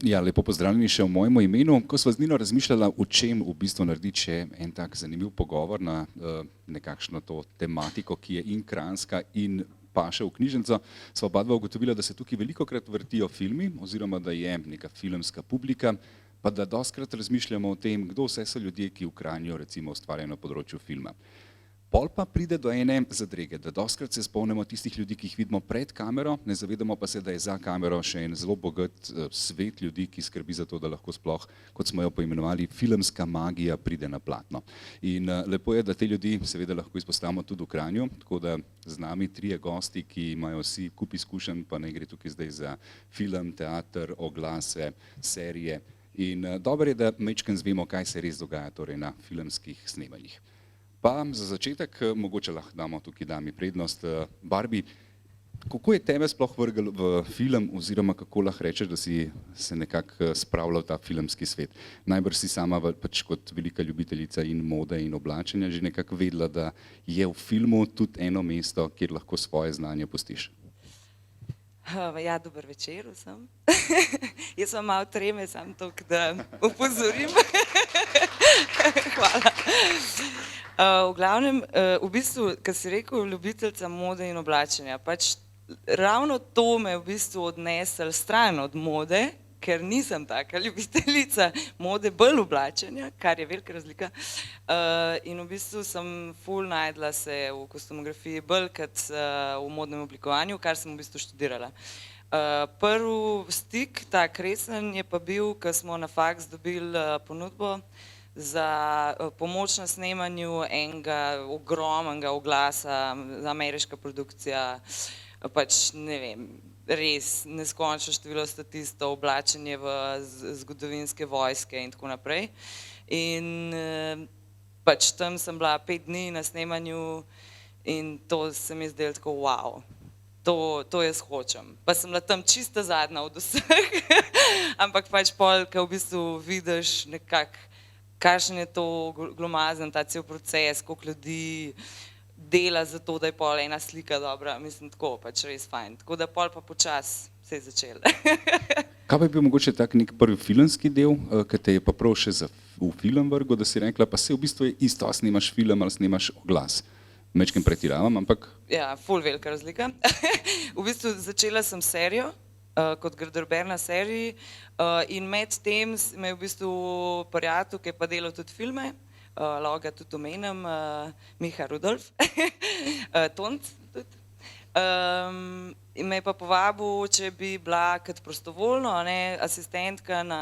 Ja, lepo pozdravljeni še v mojem imenu. Ko sva z Nino razmišljala, o čem v bistvu narediti še en tak zanimiv pogovor na nekakšno to tematiko, ki je in kranjska in paše v knjižnico, sva obadva ugotovila, da se tukaj velikokrat vrtijo filmi oziroma da je neka filmska publika, pa da dostikrat razmišljamo o tem, kdo vse so ljudje, ki v Kranju recimo ustvarjajo na področju filma. Pol pa pride do ene zadrege, da dostikrat se spomnimo tistih ljudi, ki jih vidimo pred kamero, ne zavedamo pa se, da je za kamero še en zelo bogat svet ljudi, ki skrbi za to, da lahko sploh, kot smo jo poimenovali, filmska magija pride na platno. In lepo je, da te ljudi seveda lahko izpostavimo tudi v Kranju, tako da z nami trije gosti, ki imajo vsi kup izkušenj, pa ne gre tukaj zdaj za film, teater, oglase, serije. In dobro je, da majčkeno zvemo, kaj se res dogaja torej na filmskih snemanjih. Pa za začetek, mogoče lahko damo tukaj dami prednost. Barbi, kako je tebe sploh vrgel v film oziroma kako lahko rečeš, da si se nekako spravila v ta filmski svet? Najbrž si sama pač kot velika ljubiteljica in mode in oblačenja že nekako vedela, da je v filmu tudi eno mesto, kjer lahko svoje znanje pustiš. Ja, dober večer vsem. Jaz sem malo treme, samo toliko, da opozorim. Hvala. V glavnem, v bistvu, ko si rekel ljubiteljca mode in oblačenja, pač ravno to me v bistvu odnesel stran od mode, ker nisem taka ljubiteljica mode, bolj oblačenja, kar je velika razlika. In v bistvu sem ful najdla se v kostumografiji bolj kot v modnem oblikovanju, kar sem v bistvu študirala. Prvi stik, tak resen, je pa bil, ko smo na faks dobili ponudbo za pomoč na snemanju enega ogromnega oglasa, ameriška produkcija, pač ne vem, res neskončno število statistov, oblačenje v zgodovinske vojske in tako naprej. In pač tam sem bila 5 dni na snemanju in to se mi je zdelo tako wow. To jaz hočem. Pa sem bila tam čista zadnja od vseh, ampak pač pol, ko v bistvu vidiš nekako, kakšen je to glomazen, ta cel proces, koliko ljudi dela za to, da je pol ena slika dobra, mislim tako, pač res fajn. Tako da pol pa počas se je začelo. Kaj pa je bil mogoče tak nek prvi filmski del, ki te je pa prav še v film vrgel, da si rekla, pa se v bistvu je isto, a snemaš film ali snemaš oglas? Majčkeno pretiravam, ampak... Ja, ful velika razlika. V bistvu začela sem serijo, kot garderober na seriji in med tem me je v bistvu prijatelj, ki je pa delal tudi filme, lahko ga tudi omenim, Miha Rudolf, Tonc tudi. In me je pa povabil, če bi bila kot prostovoljno asistentka na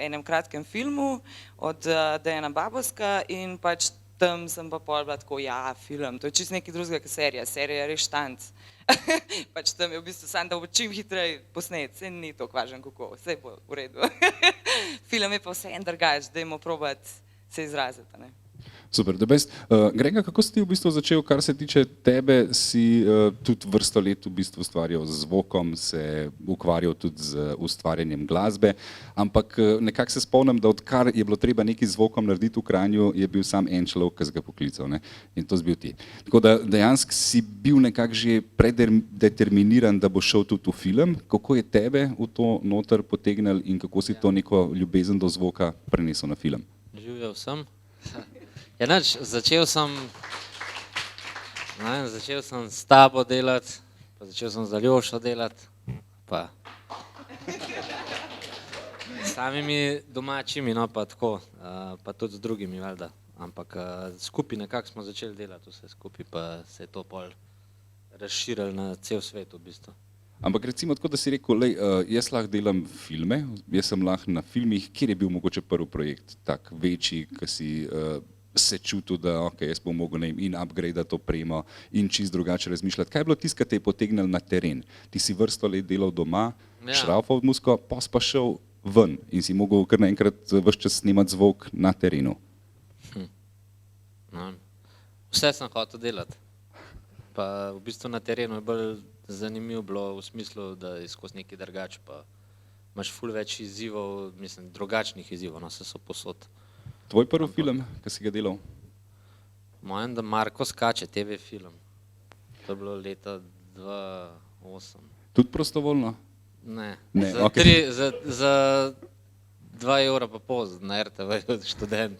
enem kratkem filmu od Dejana Babovska in pač tam sem pa pol bila tako, ja, film, to je čisto nekaj drugega kot serija, serija je res štanc. Pač tam je v bistvu samo, da bo čim hitreje posnet, saj ni toliko važno kako, saj bo v redu. Film je pa vseeno drugače, dajmo probati se izraziti, ne. Super, the best. Grega, kako si ti v bistvu začel, kar se tiče tebe, si tudi vrsto let v bistvu ustvarjal z zvokom, se ukvarjal tudi z ustvarjanjem glasbe, ampak nekako se spomnim, da odkar je bilo treba nekaj z zvokom narediti v Kranju, je bil sam en človek, ki si ga poklical, ne? In to si bil ti. Tako da dejansko si bil nekako že predeterminiran, da bo šel tudi v film. Kako je tebe v to noter potegnil in kako si to neko ljubezen do zvoka prenesel na film? Živjo vsem. Ja, nič, začel sem s tabo delati, pa začel sem z Aljošo delati, pa samimi domačimi, no pa tako, pa tudi z drugimi, valjda, ampak skupaj nekako smo začeli delati vse skupaj, pa se je to pol razširilo na cel svet v bistvu. Ampak recimo tako, da si rekel, lej, jaz lahko delam filme, jaz sem lahko na filmih, kjer je bil mogoče prvi projekt tak večji, ki si se čutil, da ok, jaz bom mogel in upgradeati opremo in čisto drugače razmišljati. Kaj je bilo tisto, kar te je potegnilo na teren? Ti si vrsto let delal doma, šraufal v muziko, pa si pa šel ven in si mogel kar naenkrat ves čas snemati zvok na terenu. Vse sem hotel delati. Pa v bistvu na terenu je bolj zanimivo bilo v smislu, da je skozi nekaj drugače, pa imaš ful več izzivov, mislim, drugačnih izzivov, no, se so posod. Tvoj prvi film, ki si ga delal? Mojem, da Marko skače, TV film. To je bilo leta 2008. Tudi prostovoljno? Ne, Ne, za, okej. za 2 evra pa pol na RTV študent.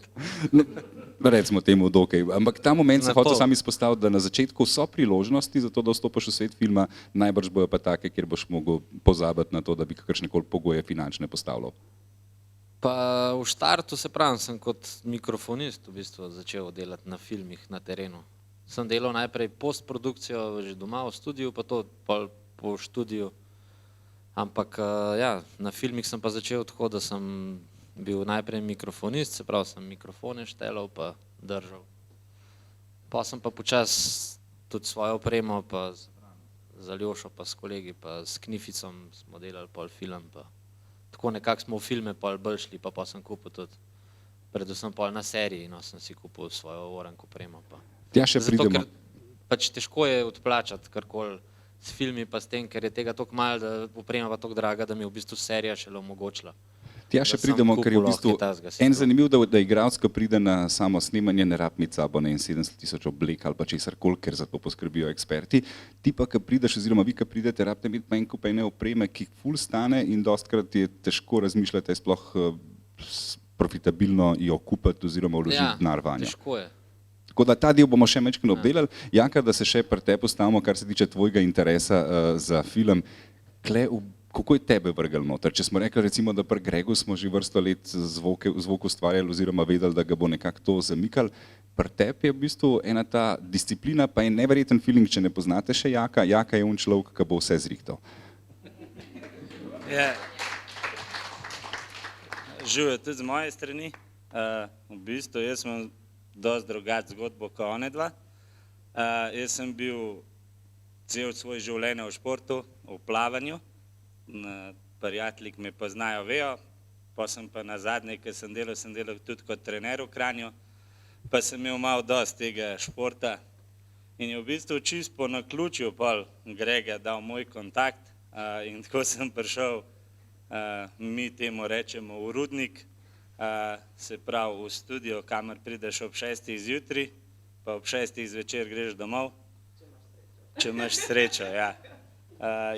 Recimo temu dokaj. Ampak ta moment se Na hoče pol. sam izpostaviti, da na začetku so priložnosti za to, da vstopiš v svet filma, najbrž bojo pa take, kjer boš mogel pozabiti na to, da bi kakršnekoli pogoje finančne postavljal. Pa v štartu, se pravim, sem kot mikrofonist v bistvu začel delati na filmih na terenu. Sem delal najprej postprodukcijo že doma v studiu, pa to pol po študiju. Ampak ja, na filmih sem pa začel tako, da sem bil najprej mikrofonist, se pravi, sem mikrofone štelal pa držal. Pa sem pa počas tudi svojo opremo, pa z Aljošo, pa s kolegi, pa s Knificom smo delali pol film, pa tako nekako smo v filme pol bolj šli, pa sem kupil tudi, predvsem pol na seriji, no, sem si kupil svojo orank opremo. Pa. Tja še Zato, pridemo. ker pač težko je odplačati karkoli s filmi, pa s tem, ker je tega toliko malo, da oprema pa toliko draga, da mi je v bistvu serija šele omogočila. Tja še da sem pridemo, ker je v kupil bistvu lahko tazga si en to. zanimiv, da igralec, ko pride na samo snemanje, ne rab imeti sabo ne 70 000 oblek ali pa česarkoli, ker za to poskrbijo eksperti. Ti pa, ko prideš, oziroma vi, ko pridete, rabite imeti pa en kup ene opreme, ki ful stane in dostkrat je težko razmišljati, sploh profitabilno jo kupiti oziroma vložiti denar vanjo. težko je. Tako da ta del bomo še mečkino obdelali. Jaka, da se še pri tebi postavimo, kar se tiče tvojega interesa za film. Kako je tebe vrgel noter? Če smo rekli, recimo, da pri Gregu smo že vrsto let zvok ustvarjali oziroma vedeli, da ga bo nekako to zamikali, pri tebi je v bistvu ena ta disciplina, pa je neverjeten feeling, če ne poznate še Jaka. Jaka je človek, ki bo vse zrihtal. Ja. Živijo tudi z moje strani. V bistvu jaz imam dosti drugačno zgodbo kot one dva. Jaz sem bil cel svoj življenje v športu, v plavanju. Prijatelji, ki me poznajo, vejo. Pa sem pa na zadnje, ki sem delal tudi kot trener v Kranju. Pa sem imel malo dosti tega športa. In je v bistvu čisto po naključju pol Grega dal moj kontakt. In tako sem prišel, mi temu rečemo v Rudnik, se pravi v studio, kamor prideš ob 6. zjutraj, pa ob 6. zvečer greš domov, če imaš srečo, ja.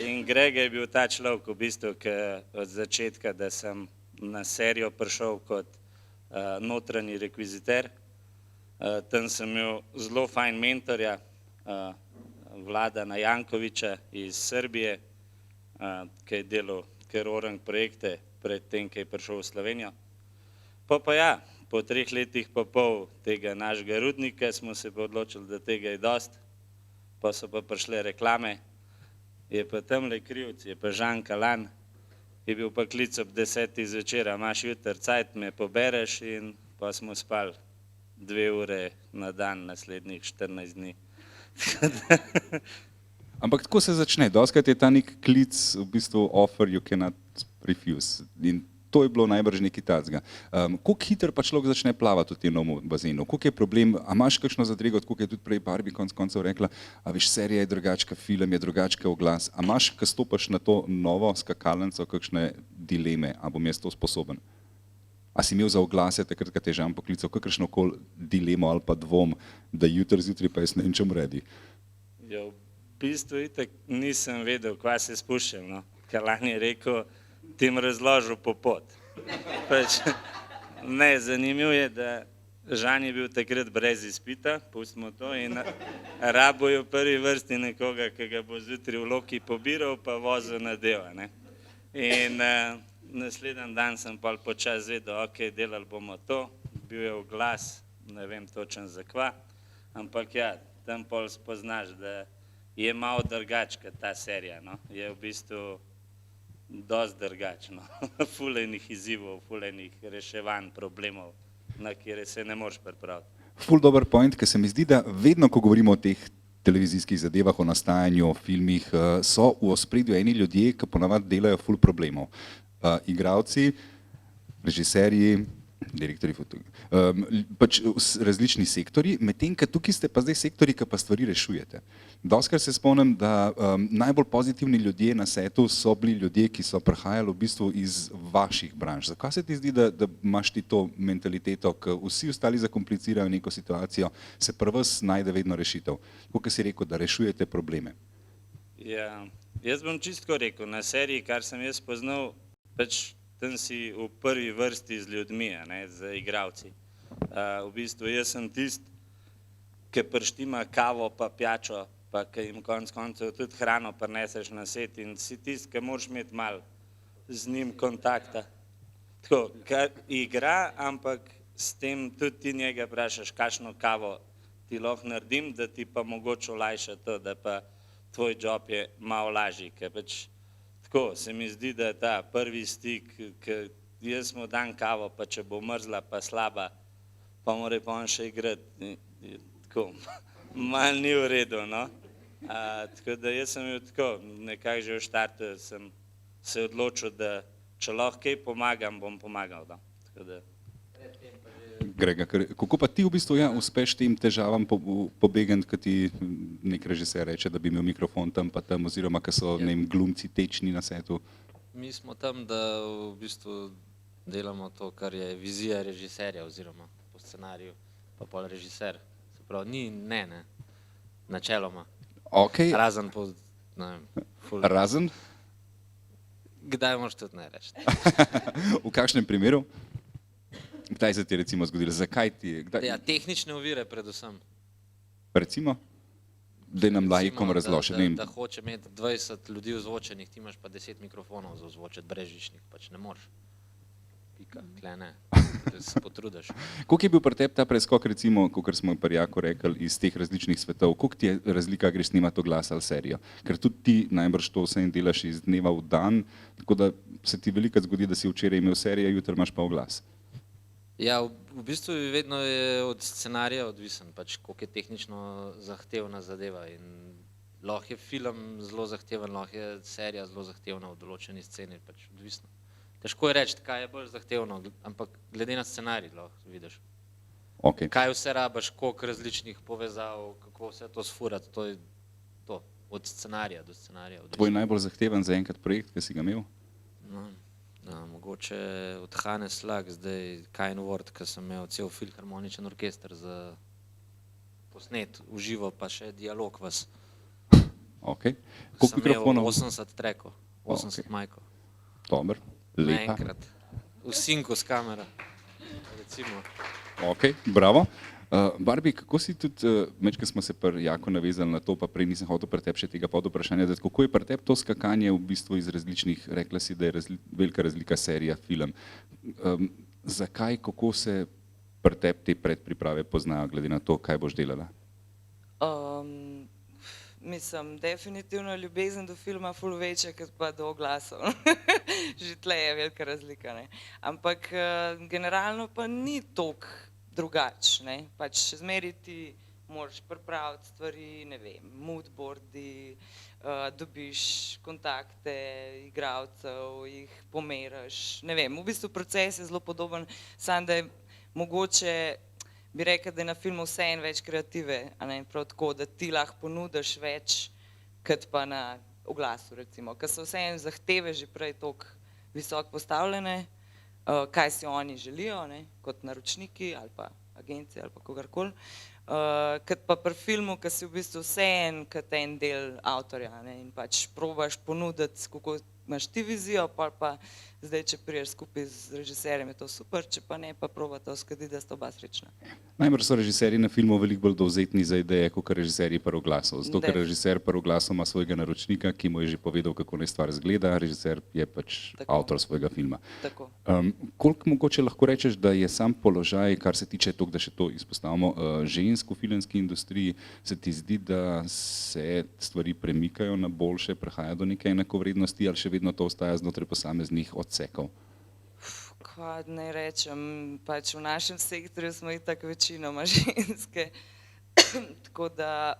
In Grega je bil ta človek v bistvu, ki od začetka, da sem na serijo prišel kot notranji rekviziter. Tam sem imel zelo fajn mentorja, Vladana Jankoviča iz Srbije, ki je delal kar orang projekte pred tem, ki je prišel v Slovenijo. Pa ja, po 3 letih pa pol tega našega Rudnika smo se pa odločili, da tega je dost. Pa so pa prišle reklame. Je pa tamle krivc, je pa Žan Kalan, je bil pa klic ob 10. zvečer, a imaš jutri cajt, me pobereš, in pa smo spali 2 ure na dan naslednjih 14 dni. Ampak tako se začne. Dostkrat je ta nek klic v bistvu offer you cannot refuse. In to je bilo najbrž nekaj takega. Koliko hitro pa človek začne plavati v tem novem bazenu? Koliko je problem? A imaš kakšno zadrego, koliko je tudi prej Barbie konec koncev rekla, a veš, serija je drugačka, film je drugačka, oglas. A imaš, ko stopaš na to novo skakalnico, kakšne dileme, a bom jaz to sposoben? A si imel za oglase takrat, ko te je Žan poklical, kakršnokoli dilemo ali pa dvom, da jutri zjutraj pa jaz ne vem čem redi? Ja, v bistvu itak nisem vedel, kva se spuščam, no. Kalan je rekel, ti jim razložil po pot. Pač, ne, zanimivo je, da Žan je bil takrat brez izpita, pustimo to, in rabo je v prvi vrsti nekoga, ki ga bo zjutraj v Loki pobiral, pa vozil na delo, ne. In naslednji dan sem pa počas vedel, ok, delali bomo to, bil je oglas, ne vem točno za kva, ampak ja, tam pol spoznaš, da je malo drugačka ta serija, no. Je v bistvu dosti drugačno. Ful enih izzivov, ful enih reševanj, problemov, na kjer se ne moreš pripraviti. Ful dober point, ker se mi zdi, da vedno, ko govorimo o teh televizijskih zadevah, o nastajanju, o filmih, so v ospredju eni ljudje, ki ponavadi delajo ful problemov. Igralci, režiserji, direktorji, pač različni sektorji, medtem, ker tukaj ste pa zdaj sektorji, ki pa stvari rešujete. Dostkrat se spomnim, da najbolj pozitivni ljudje na setu so bili ljudje, ki so prihajali v bistvu iz vaših branž. Zakaj se ti zdi, da imaš ti to mentaliteto, ko vsi ostali zakomplicirajo neko situacijo, se pri vas najde vedno rešitev? Tako, kot si rekel, da rešujete probleme. Ja, Jaz bom čisto rekel, na seriji, kar sem jaz poznal, pač tam si v prvi vrsti z ljudmi, a ne, z igralci. V bistvu jaz sem tisti, ki prštima kavo pa pijačo, pa ki jim konec koncev tudi hrano prineseš na set in si tisti, ki moraš imeti malo z njim kontakta. Tako, kar igra, ampak s tem tudi ti njega vprašaš, kakšno kavo ti lahko naredim, da ti pa mogoče olajša to, da pa tvoj job je malo lažji, ker pač tako se mi zdi, da ta prvi stik, ki jaz mu dam kavo, pa če bo mrzla pa slaba, pa mora pa on še igrati, tako, malo ni v redu, no. Tako da jaz sem bil tako, nekako že v štartu sem se odločil, da če lahko kaj pomagam, bom pomagal, no. Tako da. Grega, kako pa ti v bistvu uspeš tem težavam pobegati, ko ti nek režiser reče, da bi imel mikrofon tam pa tam, oziroma ko so glumci tečni na setu? Mi smo tam, da v bistvu delamo to, kar je vizija režiserja oziroma po scenariju, pa pol režiser. Se pravi, ni ne, načeloma. Okay. Razen po, ne vem, Razen? Kdaj moraš tudi ne reči? V kakšnem primeru? Kdaj se ti je recimo zgodilo? Zakaj ti je? Ja, tehnične ovire predvsem. Recimo? Daj nam laikom razloži. Da hoče imeti 20 ljudi ozvočenih, ti imaš pa 10 mikrofonov za ozvočiti, brezžičnih, pač ne moreš. Pika, tle ne, da se potrudiš. Koliko je bil pri tebi ta preskok, recimo, kot smo pri Jaku rekli, iz teh različnih svetov, koliko ti je razlika, greš snimati oglas ali serijo? Ker tudi ti najbrž to vse delaš iz dneva v dan, tako da se ti velikokrat zgodi, da si včeraj imel serijo, jutri imaš pa oglas. Ja, v bistvu vedno je od scenarija odvisen, pač koliko je tehnično zahtevna zadeva in lahko je film zelo zahteven, lahko je serija zelo zahtevna v določeni sceni, pač odvisno. Težko je reči, kaj je bolj zahtevno, ampak glede na scenarij lahko vidiš. Okay. Kaj vse rabaš, koliko različnih povezav, kako vse to sfurati, to je to, od scenarija do scenarija. Tvoj najbolj zahteven za enkrat projekt, ki si ga imel? No, mogoče od Hane Slag, zdaj Kind Word, ki sem imel cel filharmoničen orkester za posnet v živo, pa še dialog vas. Okay. Koliko mikrofonov? Sem imel 80 trackov, 80 majkov. Dober, lepa. Naenkrat, v sinku s kamera, recimo. Ok, bravo. Barbie, kako si tudi, ko smo se pri Jaku navezali na to, pa prej nisem hotel pri tebi še tega podvprašanja, kako je pri tebi to skakanje v bistvu iz različnih, rekla si, da je velika razlika serija, film. Zakaj, kako se pri tebi te predpriprave poznajo, glede na to, kaj boš delala? Mislim, definitivno ljubezen do filma ful večja, kot pa do oglasov. Že tle je velika razlika, ne. Ampak generalno pa ni toliko drugače, ne. Pač še zmeraj ti moraš pripraviti stvari, ne vem, moodboardi, dobiš kontakte igralcev, jih pomeriš, ne vem, v bistvu proces je zelo podoben, samo da je mogoče bi rekel, da je na filmu vseeno več kreative, a ne, prav tako, da ti lahko ponudiš več, kot pa na oglasu, recimo, ker so vseeno zahteve že prej toliko visoko postavljene, kaj si oni želijo, ne, kot naročniki ali pa agencije ali pa kogarkoli, kot pa pri filmu, ki si v bistvu vseeno kot en del avtorja, ne, in pač probaš ponuditi, kako imaš ti vizijo, pa zdaj, če priješ skupaj z režiserjem, je to super, če pa ne, pa probata uskladiti, da sta oba srečna. Najbrž so režiserji na filmu veliko bolj dovzetni za ideje, kot režiserji pri oglasu. Zato, ker režiser pri oglasu ima svojega naročnika, ki mu je že povedal, kako naj stvar izgleda, režiser je pač avtor svojega filma. Tako. Koliko mogoče lahko rečeš, da je sam položaj, kar se tiče toliko, da še to izpostavimo, žensk v filmski industriji, se ti zdi, da se stvari premikajo na boljše, prihaja do neke enakovrednosti, ali še vedno to ostaja znotraj posameznih odsekov? Kaj naj rečem, pač v našem sektorju smo itak večinoma ženske, tako da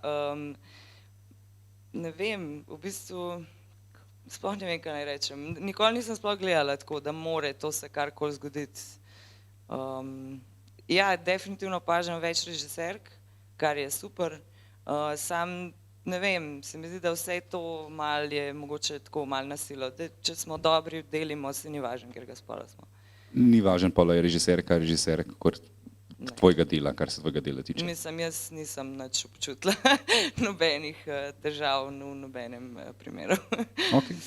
ne vem, v bistvu sploh ne vem, kaj naj rečem. Nikoli nisem sploh gledala tako, da more to se karkoli zgoditi. Ja, definitivno opažam več režiserk, kar je super, sam ne vem, se mi zdi, da vse to malo je mogoče tako malo na silo, da če smo dobri, delimo, se ni važno, ker ga spola smo. Ni važen pa, je režiserka, kot tvojega dela, kar se tvojega dela tiče? Mislim, jaz nisem nič občutila nobenih težav v nobenem primeru. Okay.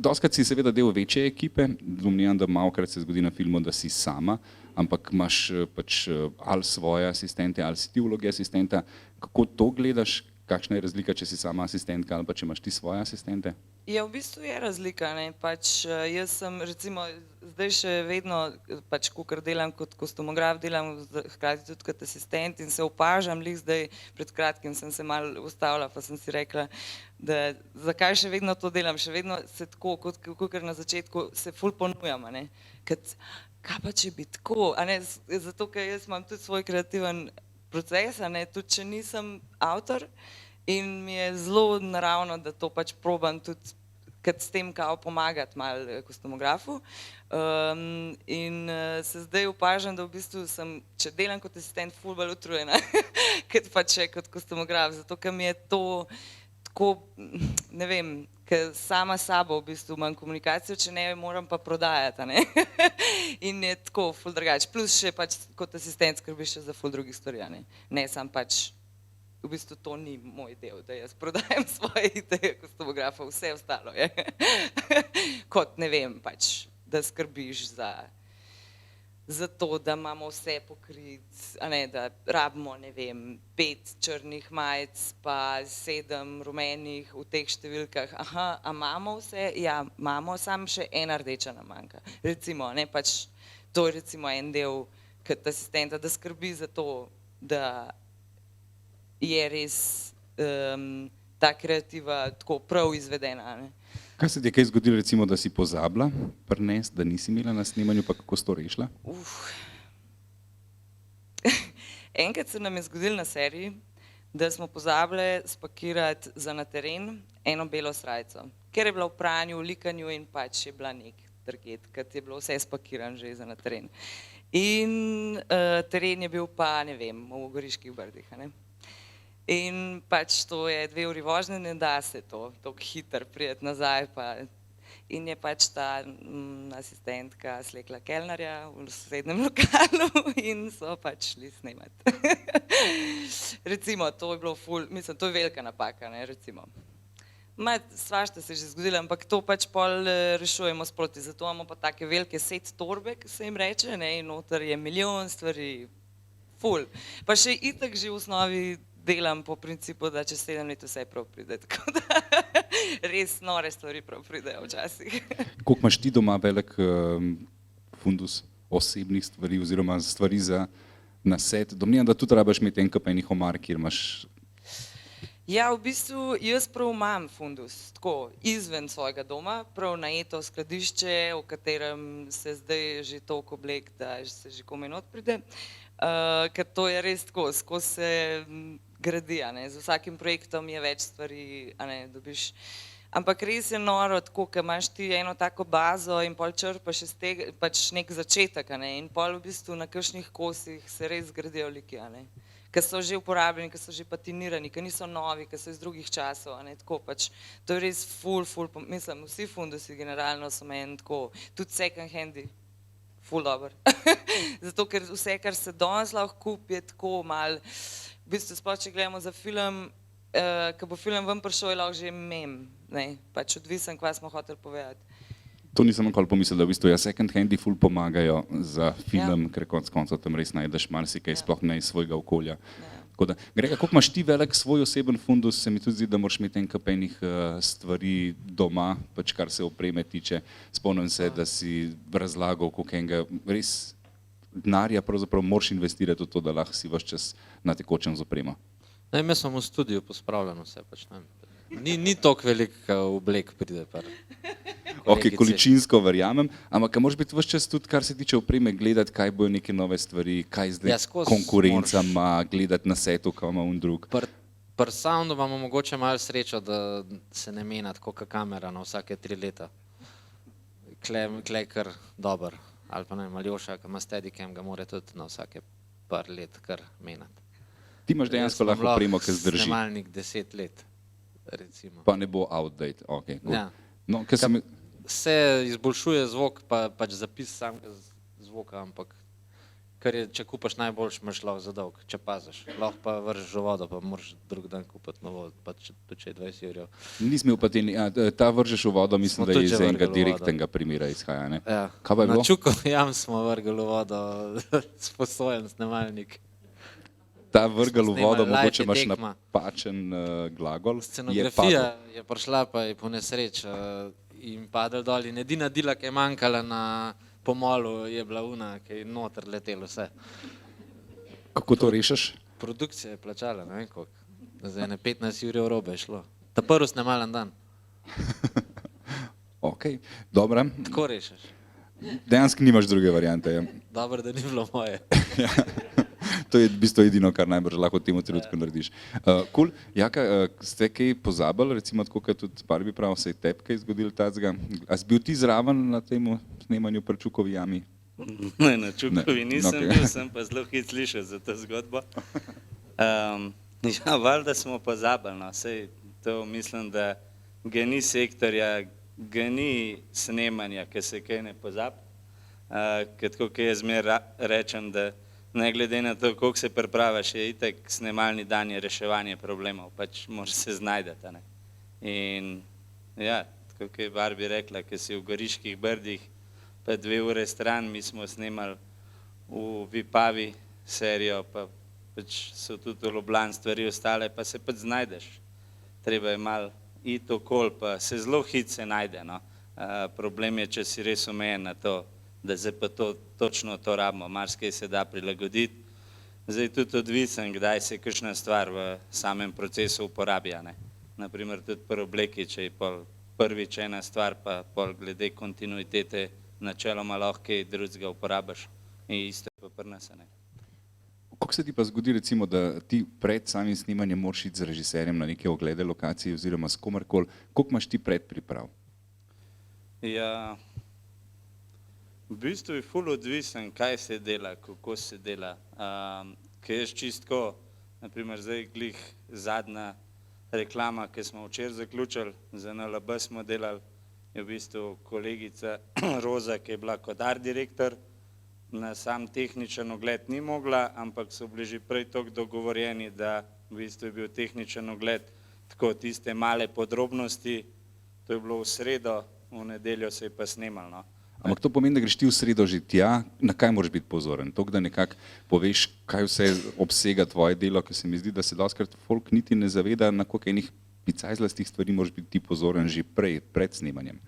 Doskrat si seveda del večje ekipe, domnevam, da malokrat se zgodi na filmu, da si sama, ampak imaš pač ali svoje asistente, ali si ti vloge asistenta. Kako to gledaš? Kakšna je razlika, če si sama asistentka ali pa če imaš ti svoje asistente? Ja, v bistvu je razlika, ne, pač jaz sem recimo zdaj še vedno, pač kakor delam kot kostumograf, delam hkrati tudi kot asistent in se opažam, lih zdaj pred kratkim sem se malo ustavila, pa sem si rekla, da zakaj še vedno to delam, še vedno se tako, kakor na začetku se ful ponujam, ne, kaj pa če bi tako, a ne, zato ker jaz imam tudi svoj kreativen proces, a ne, tudi če nisem avtor, in mi je zelo naravno, da to pač probam tudi s tem kao pomagati malo kostumografu. In se zdaj opažam, da v bistvu sem, če delam kot asistent, ful bolj utrujena, kot pa če kot kostumograf, zato ker mi je to tako, ne vem, ker sama sabo v bistvu imam komunikacijo, če ne moram pa prodajati, ne. In je tako ful drugače, plus še pač kot asistent skrbiš še za ful drugih stvari, ne sam pač. V bistvu to ni moj del, da jaz prodajam svoje ideje kostumografa, vse ostalo je. Kot, ne vem, pač, da skrbiš za to, da imamo vse pokrit, a ne, da rabimo, ne vem, 5 črnih majic pa 7 rumenih v teh številkah. Aha, a imamo vse? Ja, imamo, samo še ena rdeča nam manjka. Recimo, ne, pač, to je recimo en del kot asistenta, da skrbi za to, da je res ta kreativa tako prav izvedena. Ne. Kaj se ti je kaj zgodilo, recimo, da si pozabila prinesti, da nisi imela na snemanju, pa kako si to rešila? Enkrat se nam je zgodilo na seriji, da smo pozabile spakirati za na teren eno belo srajco, ker je bila v pranju, v likanju in pač je bila nek target, ker je bilo vse spakirano že za na teren. In teren je bil pa, ne vem, v Goriških Brdih, a ne. In pač to je 2 uri vožnje, ne da se to tako hitro prijeti nazaj. In je pač ta asistentka slekla kelnerja v sosednjem lokalu in so pač šli snemati. Recimo, to je bilo ful, mislim, to je velika napaka, ne, recimo. Svašta se je že zgodilo, ampak to pač pol rešujemo sproti, zato imamo pa take velike set torbe, ki se jim reče, ne, in noter je milijon stvari, ful. Pa še itak že v osnovi delam po principu, da čez 7 let vse prav pride, tako da res nore stvari prav pridejo včasih. Koliko imaš ti doma velik fundus osebnih stvari oziroma stvari za na set? Domnevam, da tudi rabiš imeti en kup enih omar, kjer imaš. Ja, v bistvu jaz prav imam fundus, tako, izven svojega doma, prav najeto skladišče, v katerem se zdaj že toliko oblek, da se že komaj not pride. Ker to je res tako, skozi se gradi, a ne, z vsakim projektom je več stvari, a ne, dobiš. Ampak res je noro tako, ker imaš ti eno tako bazo in pol črpaš iz tega, pač nek začetek, a ne, in pol v bistvu na kakšnih kosih se res gradijo liki, a ne, ker so že uporabljeni, ker so že patinirani, ker niso novi, ker so iz drugih časov, a ne, tako pač, to je res ful, mislim, vsi fundusi generalno so meni tako, tudi second handi, ful dober. Zato, ker vse, kar se danes lahko kupi, je tako malo, v bistvu sploh, če gledamo za film, ko bo film ven prišel, je lahko že mem, ne, pač odvisen, kva smo hoteli povedati. To nisem nikoli pomislil, da v bistvu second handi ful pomagajo za film, ker konec koncev tam res najdeš marsikaj, sploh ne iz svojega okolja. Tako da, Grega, koliko imaš ti velik svoj oseben fundus, se mi tudi zdi, da moraš imeti en kup enih stvari doma, pač kar se opreme tiče. Spomnim se, da si razlagal, koliko enega res denarja pravzaprav moraš investirati v to, da lahko si ves čas na tekočem z opremo. Ne, jaz sem v studiu pospravljen vse, pač ne. Ni toliko velik oblek pride par. Ok, količinsko verjamem, ampak moraš biti ves čas tudi, kar se tiče opreme, gledati, kaj bojo neke nove stvari, kaj zdaj konkurenca ima, gledati na setu, kaj ima drug. Pri soundu imamo mogoče malo srečo, da se ne mena tako kot kamera na vsake 3 leta. Klej kar dober, ali pa ne, Aljoša, ki ima Steadicam, ga mora tudi na vsake par let kar menati. Ti imaš dejansko lahko opremo, ki zdrži. Snemalnik 10 let, recimo. Pa ne bo outdate, ok. Ja. No, se izboljšuje zvok, pa pač zapis samega zvoka, ampak Ker je, če kupaš najboljš, imaš lahko za dolg, če paziš. Lahko pa vržeš v vodo, pa moraš drug dan kupiti novo, pa če 20 €. Nisem imel pa ta vržeš v vodo, mislim, Smo da je tudi že iz enega vrgli v vodo. direktnega primera izhaja. Ne? Ja. Kaj pa je Na bilo? Čukov jam smo vrgli v vodo, sposojen snemalnik. Ta vrgel v vodo, snemali mogoče live imaš tekma. napačen glagol. Scenografija je prišla, pa je po nesreč in padel dol in edina dila, ki je manjkala na pomolu, je bila una, ki je noter letelo vse. Kako to rešiš? Produkcija je plačala, ne vem koliko. Za ene 15 € robe je šlo. Ta prvi snemalen dan. Ok, dobro. Tako rešiš. Dejansko nimaš druge variante. Ja. Dobro, da ni bilo moje. To je v bistvu edino, kar najbrž lahko v tem trenutku narediš. Cool. Jaka, ste kaj pozabili, recimo tako, kot tudi Barbie prav, se je tebi kaj zgodilo tacga? A si bil ti zraven na tem snemanju pri Čukovi jami? Ne, na Čukovi nisem okej. bil, sem pa zelo hit slišal za to zgodbo. Ja, valjda smo pozabili, no. Sej to mislim, da ga ni sektorja, ga ni snemanja, ker se kaj ne pozabi. Ker tako, kot jaz zmeraj rečem, da ne glede na to, koliko se pripraviš, je itak snemalni dan je reševanje problemov, pač moraš se znajdeti, a ne. In ja, tako kot je Barbie rekla, ker si v Goriških brdih, pa 2 ure stran, mi smo snemali v Vipavi serijo, pa pač so tudi v Ljubljani stvari ostale, pa se pač znajdeš. Treba je malo iti okoli, pa se zelo hit se najde, no. Problem je, če si res omejen na to, da zdaj pa točno to rabimo, marsikaj se da prilagoditi. Zdaj tudi odvisen, kdaj se kakšna stvar v samem procesu uporabi, a ne. Naprimer tudi pri obleki, če je pol prvič ena stvar, pa pol glede kontinuitete načeloma lahko kaj drugega uporabiš. In isto je pa pri nas, a ne. Kako se ti pa zgodi, recimo, da ti pred samim snemanjem moraš iti z režiserjem na neke oglede lokacij oziroma s komarkoli, koliko imaš ti predpriprav? Ja, v bistvu je ful odvisen, kaj se dela, kako se dela. Ker jaz čistko, naprimer zdaj glih zadnja reklama, ki smo včeraj zaključili, za NLB smo delali, je v bistvu kolegica Roza, ki je bila kot art direktor, na sam tehničen ogled ni mogla, ampak so bili že prej toliko dogovorjeni, da v bistvu je bil tehničen ogled tako tiste male podrobnosti, to je bilo v sredo, v nedeljo se je pa snemalo, no. Ampak to pomeni, da greš ti v sredo že tja, na kaj moraš biti pozoren? To, da nekako poveš, kaj vse obsega tvoje delo, ker se mi zdi, da se dostakrat folk niti ne zaveda, na koliko enih picajzlastih stvari moraš biti ti pozoren že pred snemanjem.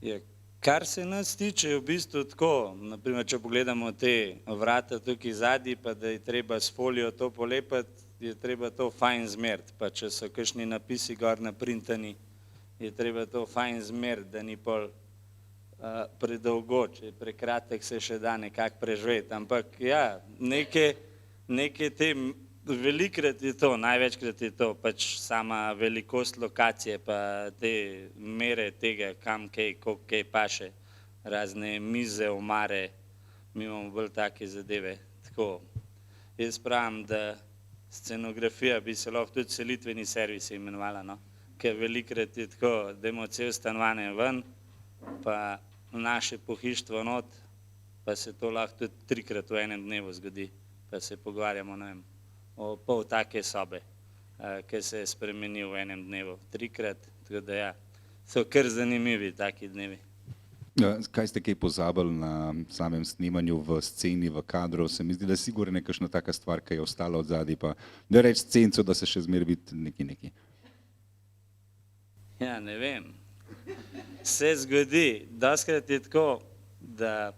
Je, kar se nas tiče, je v bistvu tako, naprimer, če pogledamo te vrata tukaj zadnji, pa da je treba s folijo to polepati, je treba to fajn zmeriti, pa če so kakšni napisi gor naprintani, je treba to fajn zmeriti, da ni pol predolgo, če je prekratek, se še da nekako preživeti, ampak ja, neke te, velikrat je to, največkrat je to, pač sama velikost lokacije, pa te mere tega, kam kaj, koliko kaj paše, razne mize, omare, mi imamo bolj take zadeve, tako. Jaz pravim, da scenografija bi se lahko tudi selitveni servis imenovala, no, ker velikrat je tako, dajmo cel stanovanje ven, pa naše pohištvo not, pa se to lahko tudi 3-krat v enem dnevu zgodi, pa se pogovarjamo, ne vem, o pol take sobe, ki se je spremenil v enem dnevu 3-krat, tako da ja, so kar zanimivi taki dnevi. Kaj ste kaj pozabili na samem snemanju v sceni, v kadru? Se mi zdi, da je sigurno nekakšna taka stvar, ki je ostala od zadaj, pa da reči scenco, da se še zmeraj vidi neki. Ja, ne vem. Se zgodi, doskrat je tako, da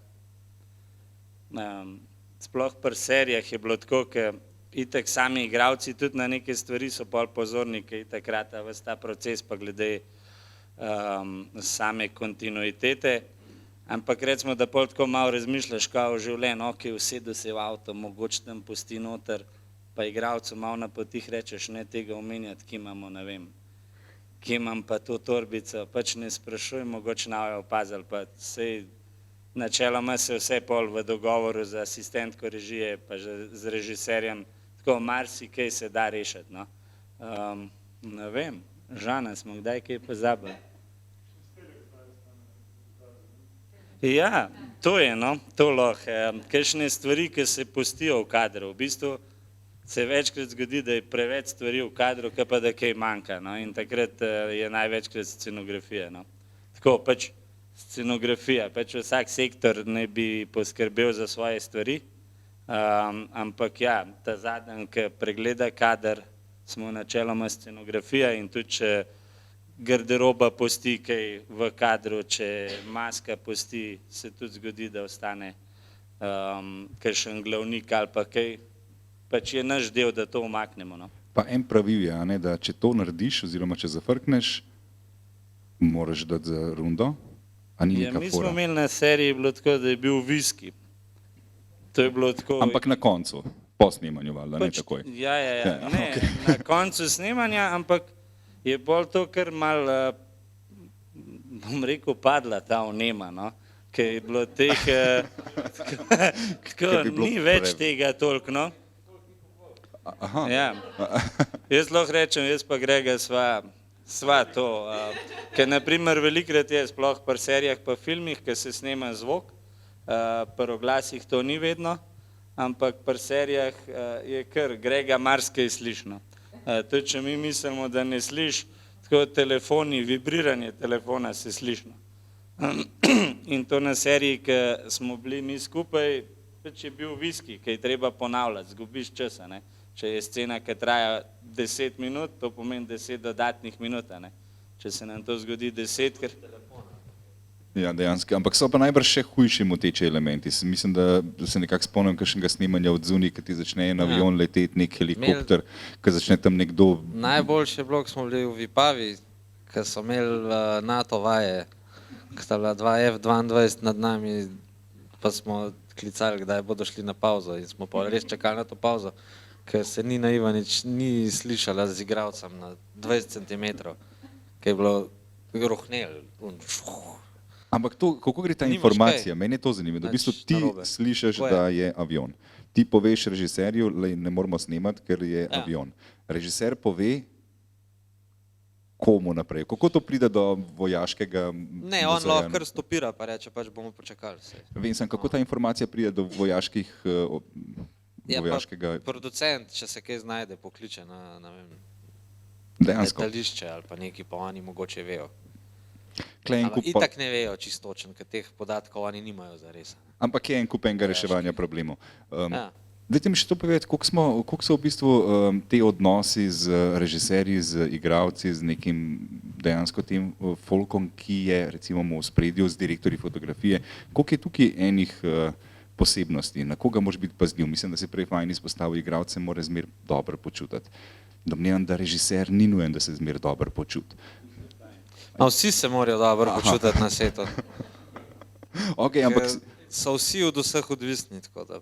sploh pri serijah je bilo tako, ker itak sami igralci tudi na neke stvari so pol pozorni, ker itak rata ves ta proces pa glede same kontinuitete, ampak recimo, da pol tako malo razmišljaš kao v življenju, ok, usedu se v avto, mogoče tam pusti noter, pa igralcu malo na potih rečeš, ne tega omenjati, ki imamo, ne vem, ki imam pa to torbico, pač ne sprašuj, mogoče nav je opazili, pa sej načeloma se vse pol v dogovoru z asistentko režije, pa z režiserjem, tako marsikaj se da rešiti, no. Ne vem, Žana, smo kdaj kaj pozabili? Ja, To je, no, to lahko. Kakšne stvari, ki se pustijo v kadru. V bistvu se večkrat zgodi, da je preveč stvari v kadru, ki pa da kaj manjka. No? In takrat je največkrat scenografija. No? Tako pač scenografija, pač vsak sektor naj bi poskrbel za svoje stvari, ampak ja, ta zadnji, ki pregleda kader, smo načeloma scenografija in tudi, če garderoba pusti kaj v kadru, če maska pusti, se tudi zgodi, da ostane kakšen glavnik ali pa kaj, pač je naš del, da to umaknemo. No. Pa en pravil je, a ne, da če to narediš oziroma če zafrkneš, moraš dati za rundo, a ni Ja, neka mi smo fora. imeli na seriji bilo tako, da je bil viski. To je bilo tako... Ampak na koncu, po snemanju valjda, ne takoj. Ja, Ja, ne, okej. na koncu snemanja, ampak je bolj to, kar malo, bom rekel, padla ta vnema, no? Ker je bilo teh, tako, Ker bi bilo ni več pre- tega toliko, no? Aha, Ja. Jaz lahko rečem, jaz pa Grega sva to, ker naprimer velikrat je sploh pri serijah pa filmih, ker se snema zvok, pri oglasih to ni vedno, ampak pri serijah je kar Grega marsikaj slišno. Tudi če mi mislimo, da ne sliš, tako telefoni, vibriranje telefona se slišno. In to na seriji, ki smo bili mi skupaj, pač je bil viski, ki je treba ponavljati, zgubiš časa. Ne? Če je scena, ki traja 10 minut, to pomeni 10 dodatnih minut. Ne? Če se nam to zgodi 10, ker... ja, dejansko. Ampak so pa najbrž še hujši moteči elementi. Mislim, da se nekako spomnim kakšnega snemanja od zunaj, ki ti začne en avion leteti, nek helikopter, ki začne tam nekdo... Najboljši blok smo bili v Vipavi, ker so imeli NATO vaje, ki sta bila 2 F-22 nad nami, pa smo klicali, kdaj bodo šli na pauzo in smo pa res čakali na to pauzo, ker se ni Ivanič ni slišala z igralcem na 20 cm, ker je bilo rohnel. Ampak to, kako gre ta Nimaš informacija? kaj. Meni je to zanimivo. Da v bistvu Nič ti narobe. slišiš, Tako je. da je avion. Ti poveš režiserju, lej, ne moramo snemati, ker je avion. Režiser pove, komu naprej. Kako to pride do vojaškega Ne, on muzeja? lahko kar stopira, pa reče, pač bomo počakali. Saj. Vem sem, kako ta informacija pride do vojaških, Ja, vojaškega, pa producent, če se kaj znajde, pokliče na vem, dejansko. letališče ali pa neki, pa oni mogoče vejo. Klej en Ampak kup pa- itak ne vejo čistočen, ker teh podatkov oni nimajo zares. Ampak je en kup enega reševanja problemov. Ja. Dajte mi še to povedati, koliko so v bistvu te odnosi z režiserji, z igralci, z nekim dejansko tem folkom, ki je recimo v spredju, z direktorji fotografije, koliko je tukaj enih posebnosti, na koga moraš biti pazljiv? Mislim, da se prej fajn izpostavil, igralce mora zmer dobro počutiti. Domnevam, da režiser ni nujen, da se zmer dobro počuti. No, vsi se morajo dobro počutiti na svetu. Okay, ampak Ker so vsi od vseh odvisni, tako da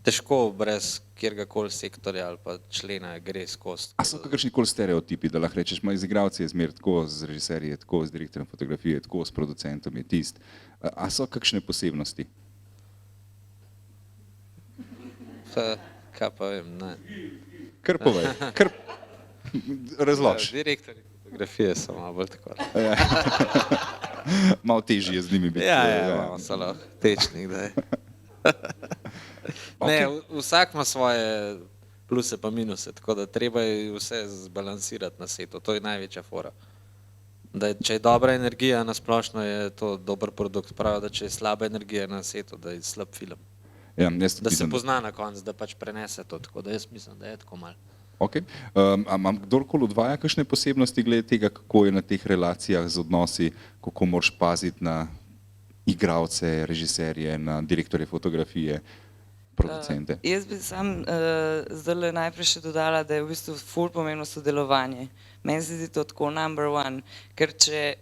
težko brez kjerkoli sektorja ali pa člena gre skozi. a so kakršni koli stereotipi, da lahko rečeš, ma z igralci je zmer tako, z režiserji je tako, z direktorjem fotografije je tako, s producentom je tist. A so kakšne posebnosti? Kaj pa vem, ne. Kar povej, kar razloži. Direktorji fotografije so malo bolj tako. Malo težje je z njimi biti. Ja, so lahko tečni, kdaj. Ne, vsak ima svoje pluse pa minuse, tako da treba je vse zbalansirati na setu, to je največja fora. Da če je dobra energija na splošno, je to dober produkt, pravi, da če je slaba energija na setu, da je slab film. Ja, jaz tudi Da se mislim, pozna na koncu, da pač prenese to, tako da jaz mislim, da je tako malo. Okay. A imam kdorkoli odvaja kakšne posebnosti glede tega, kako je na teh relacijah z odnosi, kako moraš paziti na igralce, režiserje, na direktorje fotografije, producente? Jaz bi sam zdaj najprej še dodala, da je v bistvu ful pomembno sodelovanje. Meni se zdi to tako number one, ker če,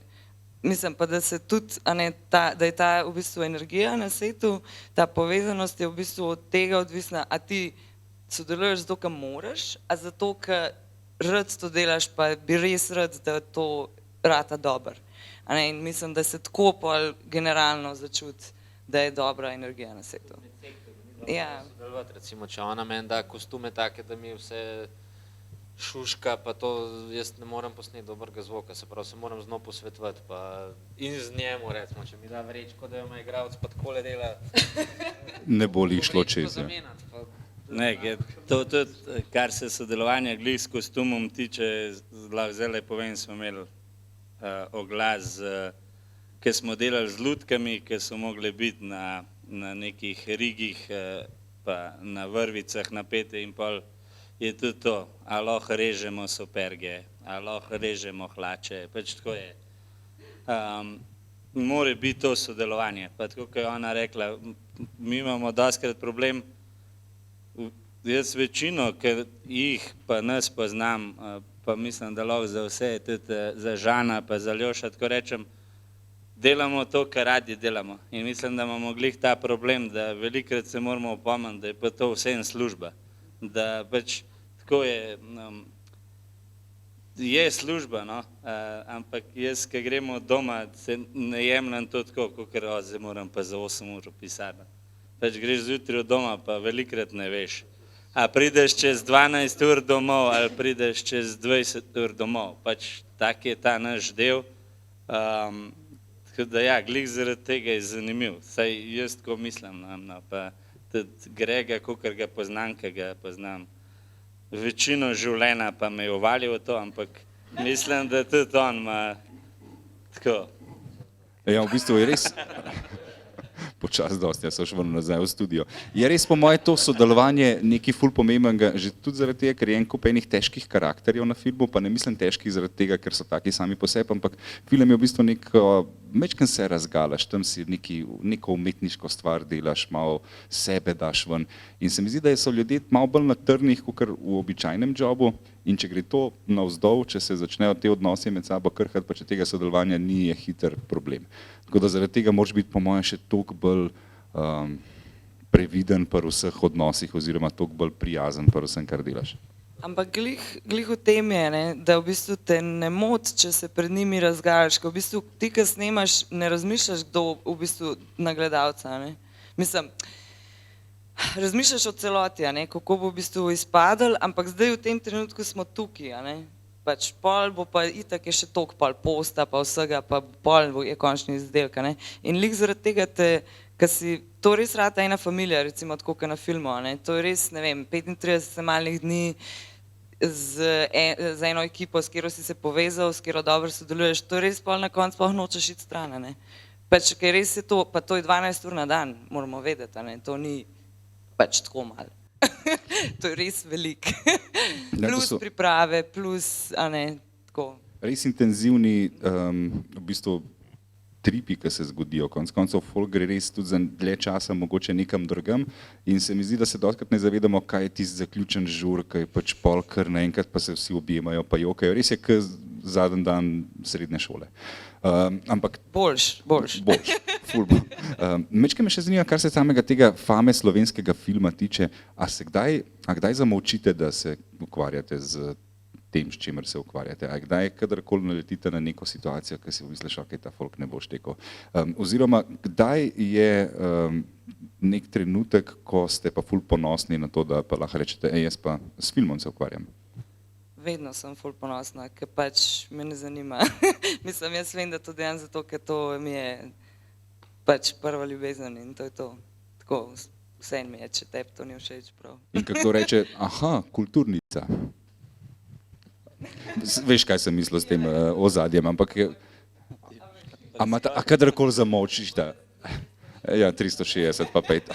mislim pa, da se tudi, a ne, da je ta v bistvu energija na setu, ta povezanost je v bistvu od tega odvisna, a ti sodeluješ zato, ker moraš, a zato, ker rad to delaš, pa bi res rad, da to rata dober. A ne, in mislim, da se tako pol generalno začuti, da je dobra energija na setu. Ja. Sodelovati, recimo, če ona meni da kostume take, da mi vse šuška, pa to jaz ne morem posneti dobrega zvoka, se pravi, se moram z njo posvetovati, pa in z njemu, recimo, če mi da vrečko, da jo ima igralec, pa takole dela. Ne bo li šlo vrečko čez. Ja. zamenjati, pa- Ne, to tudi, kar se sodelovanja glih s kostumom tiče, lahko zdaj povem, smo imeli oglas, ki smo delali z lutkami, ki so mogli biti na nekih rigih, pa na vrvicah napete in pol je tudi to, a lahko režemo superge, a lahko režemo hlače, pač tako je. More biti to sodelovanje, pa tako, kot je ona rekla, mi imamo dostikrat problem, jaz večino, ker jih pa nas poznam, pa mislim, da lahko za vse, tudi za Žana pa za Ljoša, tako rečem, delamo to, kar radi delamo. In mislim, da imamo glih ta problem, da velikrat se moramo opomniti, da je pa to vsem služba. Da pač tako je služba, no, ampak jaz, ko gremo doma, se ne jemljem to tako, kakor zdaj moram pa za 8 ur v pisarno. Pač greš zjutraj od doma, pa velikrat ne veš. A prideš čez 12 ur domov ali prideš čez 20 ur domov, pač tak je ta naš del. Tako da ja, glih zaradi tega je zanimiv, saj jaz tako mislim, no, pa tudi Grega, kakor ga poznam, ki ga poznam večino življenja, pa me je uvalil v to, ampak mislim, da tudi on ima tako. Ja, v bistvu je res, počas dosti, jaz sem šel nazaj v studio. Je res po moje to sodelovanje nekaj ful pomembnega, že tudi zaradi tega, ker je en kup enih težkih karakterjev na filmu, pa ne mislim težkih zaradi tega, ker so taki sami po sebi, ampak film je v bistvu mečken se razgalaš, tam si neko umetniško stvar delaš, malo sebe daš ven. In se mi zdi, da so ljudje malo bolj na trnih, kot v običajnem jobu, in če gre to navzdol, če se začnejo te odnosi med sabo krhati, pa če tega sodelovanja ni, je hiter problem. Tako da zaradi tega moraš biti po mojem še toliko bolj previden pri vseh odnosih oziroma toliko bolj prijazen pri vsem, kar delaš. Ampak glih v tem je, ne, da v bistvu te ne moti, če se pred njimi razgalaš, ker v bistvu ti, ki snemaš, ne razmišljaš, kdo v bistvu na gledalca, ne. Mislim, razmišljaš o celoti, a ne, kako bo v bistvu izpadlo, ampak zdaj v tem trenutku smo tukaj, a ne. Pač pol bo pa itak je še toliko pol posta pa vsega, pa pol je končni izdelek, a ne. In glih zaradi tega ker si to res rata ena familija, recimo tako kot na filmu, a ne. To je res, ne vem, 35 snemalnih dni z eno ekipo, s katero si se povezal, s katero dobro sodeluješ, to je res pol na koncu sploh nočeš iti stran, a ne. Pač, ker res je to, pa to je 12 ur na dan, moramo vedeti, a ne, to ni pač tako malo. To je res veliko. Plus priprave, plus, a ne, tako. Res intenzivni v bistvu tripi, ki se zgodijo, konec koncev folk gre res tudi za dlje časa mogoče nekam drugam in se mi zdi, da se dostikrat ne zavedamo, kaj je tisti zaključen žur, ki je pač pol kar naenkrat, pa se vsi objemajo, pa jokajo, res je kot zadnji dan srednje šole. Ampak Boljš. Ful bolj. Mečkaj me še zanima, kar se samega tega fame slovenskega filma tiče, a kdaj zamolčite, da se ukvarjate z tem, s čimer se ukvarjate? A kdaj kadarkoli naletite na neko situacijo, ki si misliš, ok, ta folk ne bo štekal? Oziroma, kdaj je nek trenutek, ko ste pa ful ponosni na to, da pa lahko rečete, jaz pa s filmom se ukvarjam? Vedno sem ful ponosna, ker pač me ne zanima. Mislim, jaz vem, da to delam zato, ker to mi je pač prva ljubezen in to je to. Tako, vse mi je, če tebi to ni všeč, prav. In kako reče, aha, kulturnica. Veš, kaj sem mislil s tem ozadjem, ampak a kadarkoli zamolčiš, da ja, 360 pa 5.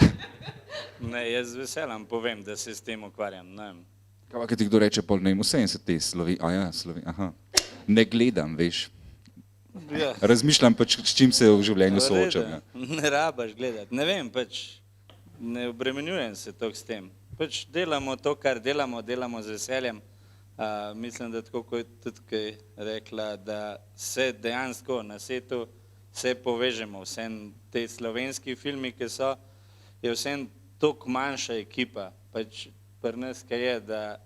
Ne, jaz z veseljem povem, da se s tem ukvarjam, ne vem. Kaj ti kdo reče, pol ne, vse se te aha. Ne gledam, veš. Ja. Razmišljam pač, s čim se v življenju soočam. Ja. Ne rabaš gledati, ne vem, pač ne obremenjujem se toliko s tem. Pač delamo to, kar delamo z veseljem. Mislim, da tako kot tudi kaj rekla, da se dejansko na svetu vse povežemo, vse te slovenski filmi, ki so, je vse toliko manjša ekipa, pač pri nas, kaj je, da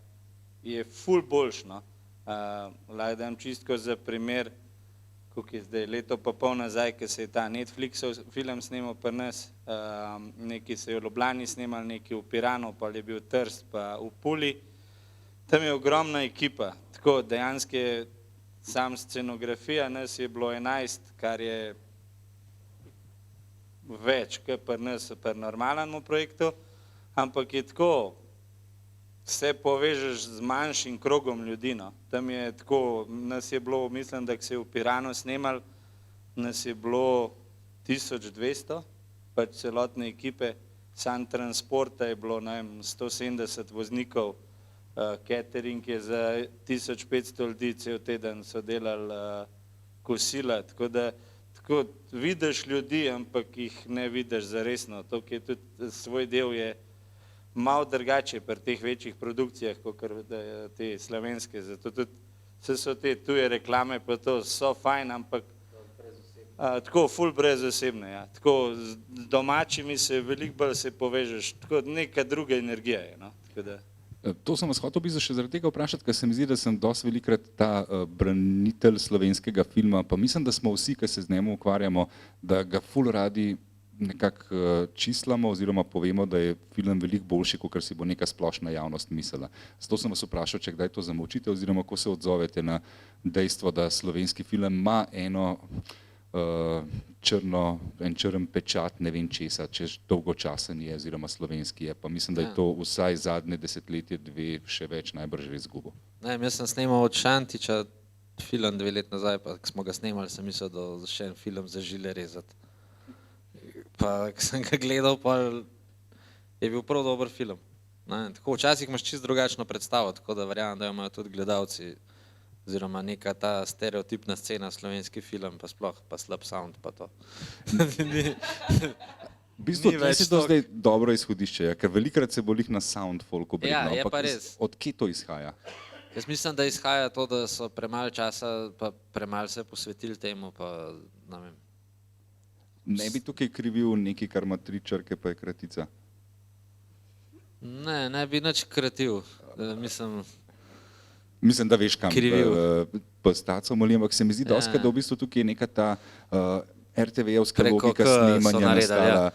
je ful boljšno. Lahko dam čistko za primer, koliko je zdaj, leto pa pol nazaj, ko se je ta Netflixov film snemal pri nas, nekaj se je v Ljubljani snemal, nekaj v Piranu, pa je bil Trst, pa v Puli. Tam je ogromna ekipa, tako dejansko je sam scenografija, nas je bilo 11, kar je več, kot pri nas, pri normalnemu projektu, ampak je tako, se povežeš z manjšim krogom ljudi, no. Tam je tako, nas je bilo, mislim, da se je v Piranu snemal, nas je bilo 1200, pač celotne ekipe, sam transporta je bilo, ne vem, 170 voznikov, catering je za 1500 ljudi, cel teden so delali kosila, tako da tako vidiš ljudi, ampak jih ne vidiš zaresno, to je tudi svoj del je malo drugače pri teh večjih produkcijah, kot te slovenske, zato tudi vse so te tuje reklame, pa to so fajn, ampak tako ful brezosebne, ja. Tako z domačimi se veliko bolj se povežeš, tako neka druga energija je, no, tako da. To sem vas hotel še zaradi tega vprašati, ker se mi zdi, da sem dosti velikrat ta branitelj slovenskega filma, pa mislim, da smo vsi, ki se z njim ukvarjamo, da ga ful radi nekako čislamo oziroma povemo, da je film veliko boljši, kot si bo neka splošna javnost mislila. Zato sem vas vprašal, če kdaj to zamolčite oziroma ko se odzovete na dejstvo, da slovenski film ima eno en črn pečat, ne vem česa, če dolgo časa ni oziroma slovenski je, pa mislim, da je to vsaj zadnje desetletje, dve, še več najbrž res izgubil. Ne, jaz sem snemal od Šantiča film 2 let nazaj, pa ko smo ga snemali, sem mislil, da še en film za žile rezati. Pa ko sem ga gledal, pa je bil prav dober film. Tako včasih imaš čisto drugačno predstavo, tako da verjamem, da imajo tudi gledalci oziroma neka ta stereotipna scena, slovenski film, pa sploh, pa slab sound, pa to. V bistvu je to zdaj dobro izhodišče, ker velikrat se bolih na sound folk obredno, ampak od kje to izhaja? Jaz mislim, da izhaja to, da so premalo časa, pa premalo se posvetili temu, pa ne vem. Ne bi tukaj krivil nekaj, kar ima 3 črke, pa je kratica? Ne bi nič kratil, Mislim, da veš kam postaco molim, ampak se mi zdi doskrat, da v bistvu tukaj je neka ta RTV-evska logika snemanja nastala,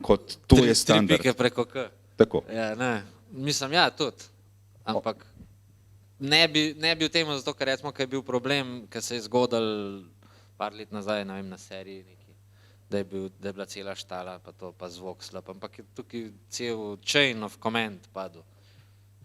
kot to je standard. 3 pike preko K. Tako. Ja, ne, mislim, ja, tudi, ampak ne bi v tem, zato ker recimo, ker je bil problem, ker se je zgodil par let nazaj, ne vem, na seriji neki, da je bila cela štala, pa to, pa zvok slab, ampak je tukaj cel chain of command padel.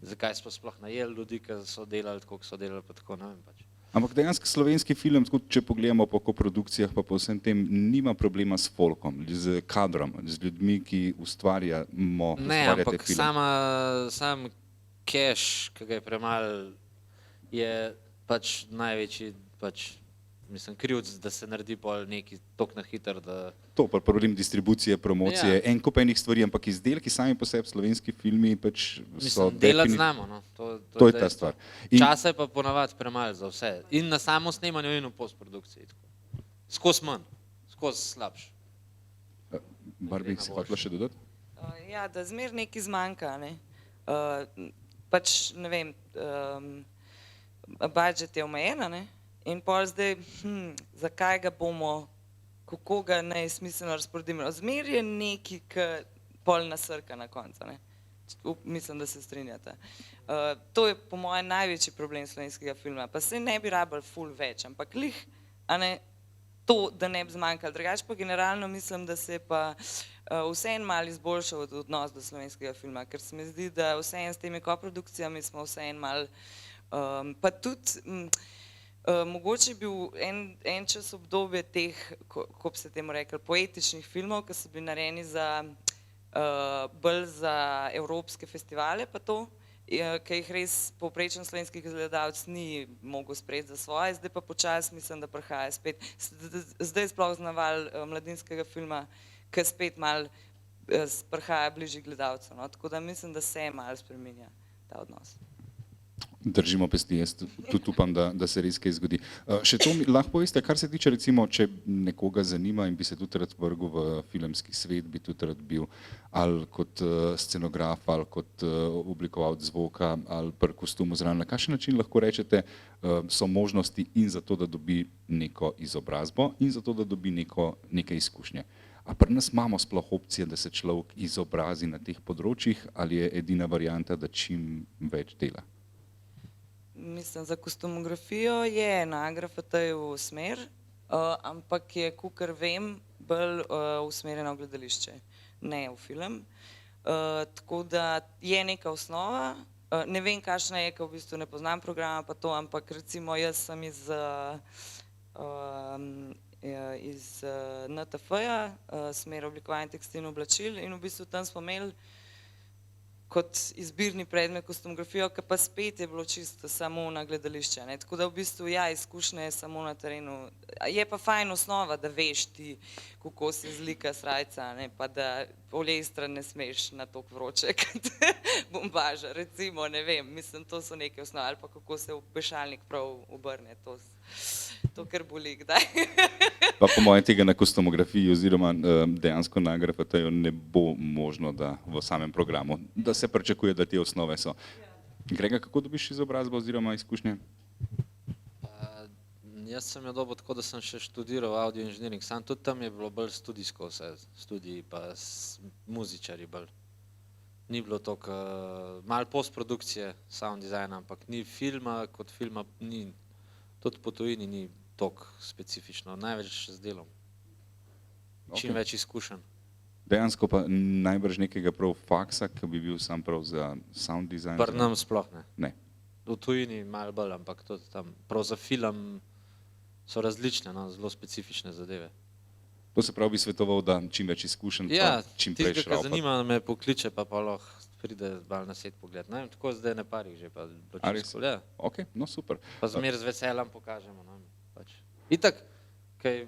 Zakaj smo sploh najeli ljudi, ki so delali tako, kot so delali, pa tako, ne vem pač. Ampak dejansko slovenski film, če pogledamo po koprodukcijah, pa po vsem tem, nima problema s folkom, z kadrom, z ljudmi, ki ustvarjate film. Ne, ampak sam cash, ki ga je premalo, je pač največji, mislim, krivc, da se naredi pol neki tok na hiter, da... To pa problem distribucije, promocije, en kup enih stvari, ampak izdelki sami po sebi slovenski filmi pač so... Mislim, delati znamo, no. To je ta stvar. Časa je pa ponavadi premalo za vse. In na samo snemanju in v postprodukciji. Skozi manj, skozi slabš. Barbi, si hotela še dodati? Ja, da zmer nekaj zmanjka, ne. Pač, ne vem, budžet je omejena, ne. In pol zdaj, zakaj ga bomo, kako ga nesmiselno razporedimo. Zmer je neki, ki pol nasrka na koncu, ne. Mislim, da se strinjate. To je po mojem največji problem slovenskega filma. Pa se ne bi rabili ful več, ampak lih, a ne, to, da ne bi zmanjkalo. Drugače pa generalno mislim, da se je pa vseeno malo izboljšal odnos do slovenskega filma, ker se mi zdi, da vseeno s temi koprodukcijami smo vseeno malo, pa tudi, mogoče je bil en čas obdobje teh, ko bi se temu rekli, poetičnih filmov, ki so bili narejeni bolj za evropske festivale pa to, ki jih res povprečen slovenski gledalec ni mogel sprejeti za svoje, zdaj pa počasi mislim, da prihaja spet, zdaj sploh z naval mladinskega filma, ki spet malo prihaja bližje gledalcev, no, tako da mislim, da se malo spreminja ta odnos. Držimo pesti, jaz tudi upam, da se res kaj zgodi. Še to mi lahko poveste, kar se tiče recimo, če nekoga zanima in bi se tudi rad vrgel v filmski svet, bi tudi rad bil ali kot scenograf, ali kot oblikovalec zvoka, ali pri kostumu zraven. Na kakšen način lahko rečete, so možnosti in za to, da dobi neko izobrazbo in za to, da dobi neke izkušnje. A pri nas imamo sploh opcije, da se človek izobrazi na teh področjih ali je edina varianta, da čim več dela? mislim, za kostumografijo je na AGRFT-ju smer, ampak je, kakor vem, bolj usmerjena v gledališče, ne v film. Tako da je neka osnova, ne vem, kakšna je, ker v bistvu ne poznam programa pa to, ampak recimo jaz sem iz NTF-ja, smer oblikovanja tekstilnih oblačil in v bistvu tam smo imeli kot izbirni predmet kostumografijo, ki pa spet je bilo čisto samo na gledališče. Tako da v bistvu ja, izkušnje je samo na terenu. Je pa fajn osnova, da veš ti, kako se zlika srajca, pa da poliestra ne smeš na toliko vroče, kot bombaža, recimo, ne vem. Mislim, to so neke osnove, ali pa kako se obešalnik prav obrne, to kar boli kdaj. Pa po mojem tega na kostumografiji oziroma dejansko na AGRFT-ju ne bo možno, da v samem programu, da se pričakuje, da te osnove so. Grega, kako dobiš izobrazbo oziroma izkušnje? Jaz sem jo dobil tako, da sem še študiral audio inženiring, sam tudi tam je bilo bolj studijsko vse, študiji pa muzičari bolj. Ni bilo toliko, malo postprodukcije, sound designa, ampak ni filma, kot filma ni, tudi po tujini ni toliko specifično, največ z delom. Čim več izkušenj. Dejansko pa najbrž nekega prav faksa, ki bi bil sam prav za sound design? Pri nam sploh ne. Ne. V tujini malo bolj, ampak tudi tam, prav za film so različne, zelo specifične zadeve. To se pravi bi svetoval, da čim več izkušenj pa čim prej šraupati. Ja, tistega zanima, me pokliče, pa lahko pride malo na set pogled. Ne vem, tako zdaj ne parih že, pa čisto. Ja. Ok, no super. Pa zmer z veseljem pokažemo. Itak, kaj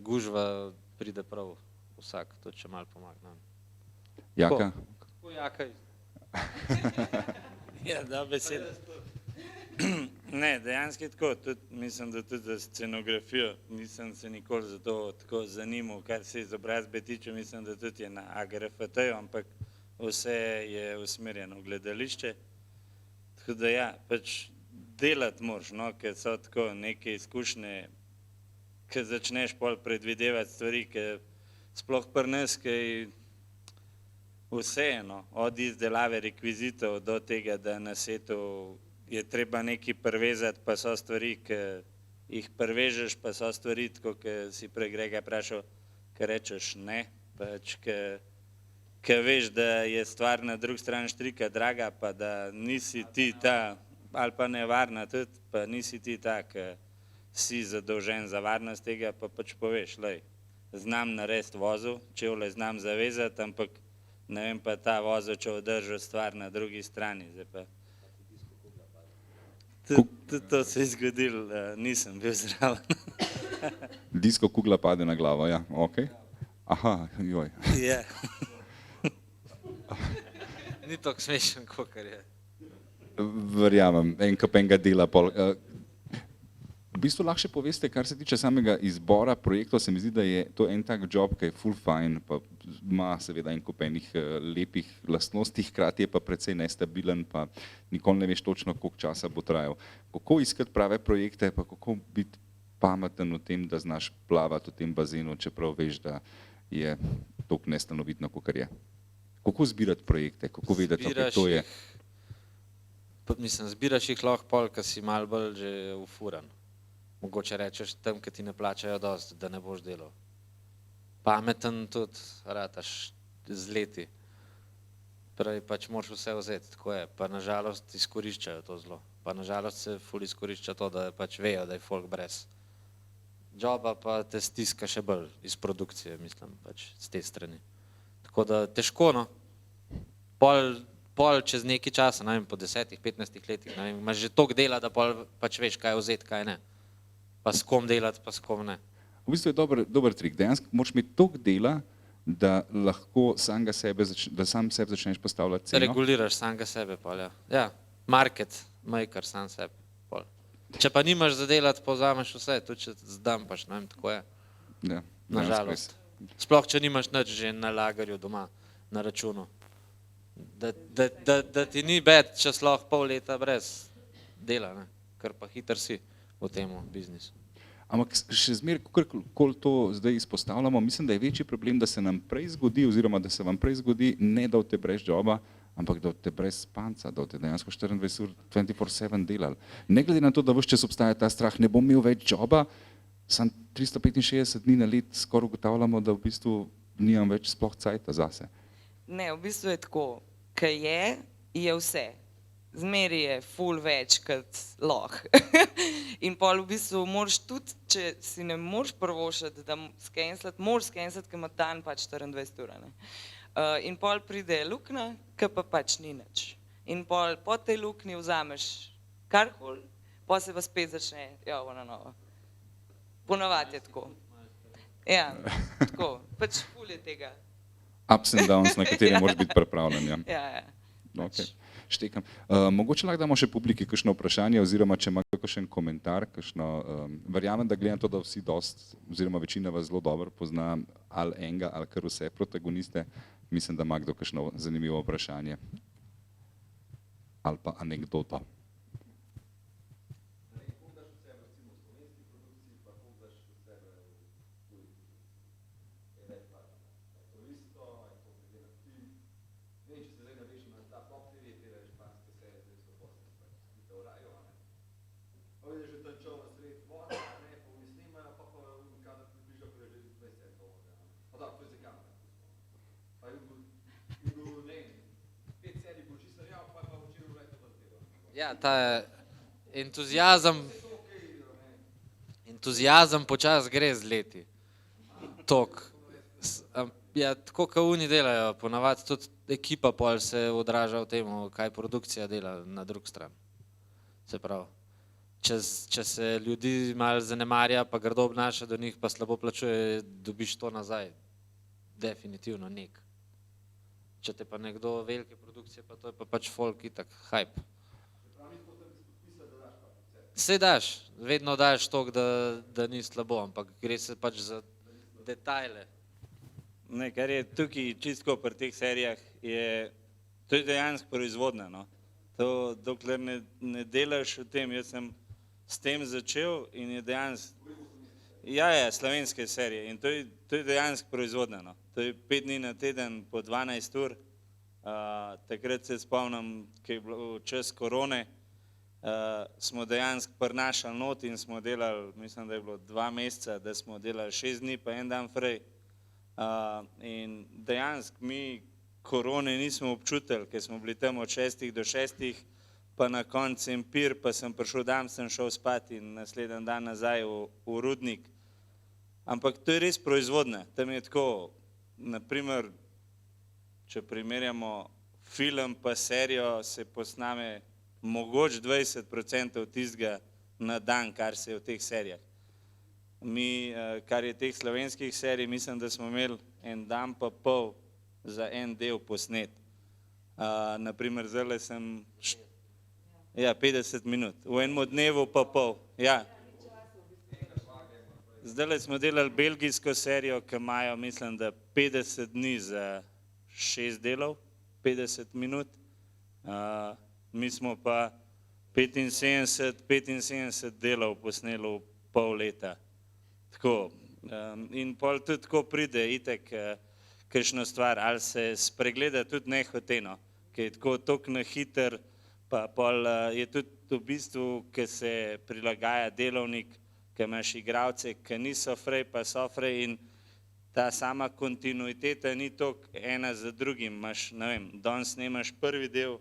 gužva pride prav vsak, to če malo pomaga. Jaka? Kako Jaka? Ja, da beseda. Ne, dejansko je tako, mislim, da tudi za scenografijo nisem se nikoli za to tako zanimal, kar se izobrazbe tiče, mislim, da tudi je na AGRFT-ju, ampak vse je usmerjeno v gledališče. Tako da ja, pač delati moraš, ker so tako neke izkušnje, ki začneš pol predvidevati stvari, ki sploh pri nas, ki vseeno, od izdelave rekvizitov do tega, da na setu je treba nekaj prevezati, pa so stvari, ki jih prevežeš, pa so stvari, tako, ki si prej Grega vprašal, ki rečeš ne, pač, ki veš, da je stvar na drugi strani štrika draga, pa da nisi ti ta, ali pa nevarna tudi, pa nisi ti ta, ki si zadolžen za varnost tega, pa pač poveš, lej, znam narediti vozu, čevlje znam zavezati, ampak ne vem pa ta vozo, če održal stvar na drugi strani, zdaj pa. Tudi to se je zgodilo, nisem bil zraven. Disko kugla pade na glavo, ja, ok. Aha, joj. Ja. Ni tako smešen, kakor je. Verjamem, enega dela pol. V bistvu lahko še poveste, kar se tiče samega izbora projektov, se mi zdi, da je to en tak job, ki je full fine, pa ima seveda en kup enih lepih lastnosti, hkrati je pa precej nestabilen, pa nikoli ne veš točno, koliko časa bo trajal. Kako iskati prave projekte, pa kako biti pameten v tem, da znaš plavati v tem bazenu, čeprav veš, da je toliko nestanovitno, kakor je. Kako zbirati projekte, kako vedeti, kako to je? Mislim, zbiraš jih lahko pol, ko si malo bolj že ufuran. Mogoče rečeš tam, ki ti ne plačajo dosti, da ne boš delal. Pameten tudi rataš z leti. Prej pač moraš vse vzeti, tako je. Pa nažalost izkoriščajo to zelo. Pa nažalost se ful izkorišča to, da pač vejo, da je folk brez joba, pa te stiska še bolj iz produkcije, mislim, pač z te strani. Tako da težko, no. Pol čez nekaj časa, ne vem, po 10-15 letih, ne vem, imaš že toliko dela, da pol pač veš, kaj vzeti, kaj ne. Pa s kom delati, pa s kom ne. V bistvu je dober trik. Dejansko moraš imeti toliko dela, da lahko sam sebe začneš postavljati ceno. Reguliraš samega sebe, pol, ja. Ja, market maker sam sebe, pol. Če pa nimaš za delati, povzameš vse, tudi če zdampaš, ne vem, tako je. Ja, nažalost. Sploh, če nimaš nič že na lagerju doma, na računu. Da ti ni bed, če si lahko pol leta brez dela, ne? Ker pa hiter si v tem biznisu. Ampak še zmer, koliko to zdaj izpostavljamo, mislim, da je večji problem, da se nam prej zgodi, oziroma da se vam prej zgodi, ne da te brez joba, ampak da boste brez spanca, da boste dejansko 24 ur 24/7 delali. Ne glede na to, da vse čas obstaja ta strah, ne bom imel več joba, sam 365 dni na let skoraj ugotavljamo, da v bistvu nimam več sploh cajta zase. Ne, v bistvu je tako, kaj je vse. Zmeri je ful več kot lahko. In pol v bistvu moraš tudi, če si ne moreš prvošati, da moraš skenslati, ker ima dan pač 24 ur. In pol pride luknja, ki pa pač ni nič. In pol po tej luknji vzameš karkoli, pol se pa spet začne, na novo. Ponavadi je tako. Ja, tako, pač ful je tega. Ups and downs, na katere moraš biti pripravljen. Ja. Okay. Štekam. Mogoče lahko damo še publiki kakšno vprašanje oziroma če ima kakšen komentar, verjamem, da gledam to, da vsi oziroma večina vas zelo dobro pozna ali enega ali kar vse protagoniste. Mislim, da ima kdo kakšno zanimivo vprašanje ali pa anekdoto. Ja, ta entuzijazem počas gre z leti. Ja, tako kot oni delajo, ponavadi tudi ekipa pol se odraža v tem, kaj produkcija dela na drug stran. Se pravi, če se ljudi malo zanemarja, pa grdo obnaša do njih, pa slabo plačuje, dobiš to nazaj. Definitivno nek. Če te pa nekdo velike produkcije, pa to je pa pač folk itak, hype. Saj daš, vedno daš toliko, da ni slabo, ampak gre se pač za detajle. Ne, kar je tukaj čistko pri teh serijah, to je dejansko proizvodnja. To, dokler ne delaš v tem, jaz sem s tem začel in je dejansko, slovenske serije in to je dejansko proizvodnja. To je 5 dni na teden po 12 ur, takrat se spomnim, ko je bilo čas korone, smo dejansko prinašali not in smo delali, mislim, da je bilo 2 meseca, da smo delali 6 dni pa en dan fraj. In dejansko mi korone nismo občutili, ker smo bili tam od 6 do 6, pa na koncu empir, pa sem prišel dan, sem šel spat in naslednji dan nazaj v Rudnik. Ampak to je res proizvodnja. Tam je tako, naprimer, če primerjamo film pa serijo, se posname mogoče 20% tistega na dan, kar se je v teh serijah. Mi, kar je teh slovenskih serij, mislim, da smo imeli en dan pa pol za en del posnet. Naprimer, zdajle sem 50 minut, v enem dnevu pa pol. Zdajle smo delali belgijsko serijo, ki imajo, mislim, da 50 dni za 6 delov, 50 minut. Mi smo pa 75 delov posneli v pol leta. Tako. In pol tudi tako pride itek kakšno stvar, ali se spregleda tudi nehoteno, ki je tako toliko na hiter, pa pol je tudi v bistvu, ki se prilagaja delovnik, ki imaš igralce, ki niso frej, pa so frej in ta sama kontinuiteta ni toliko ena za drugim. Imaš, ne vem, danes snemaš prvi del,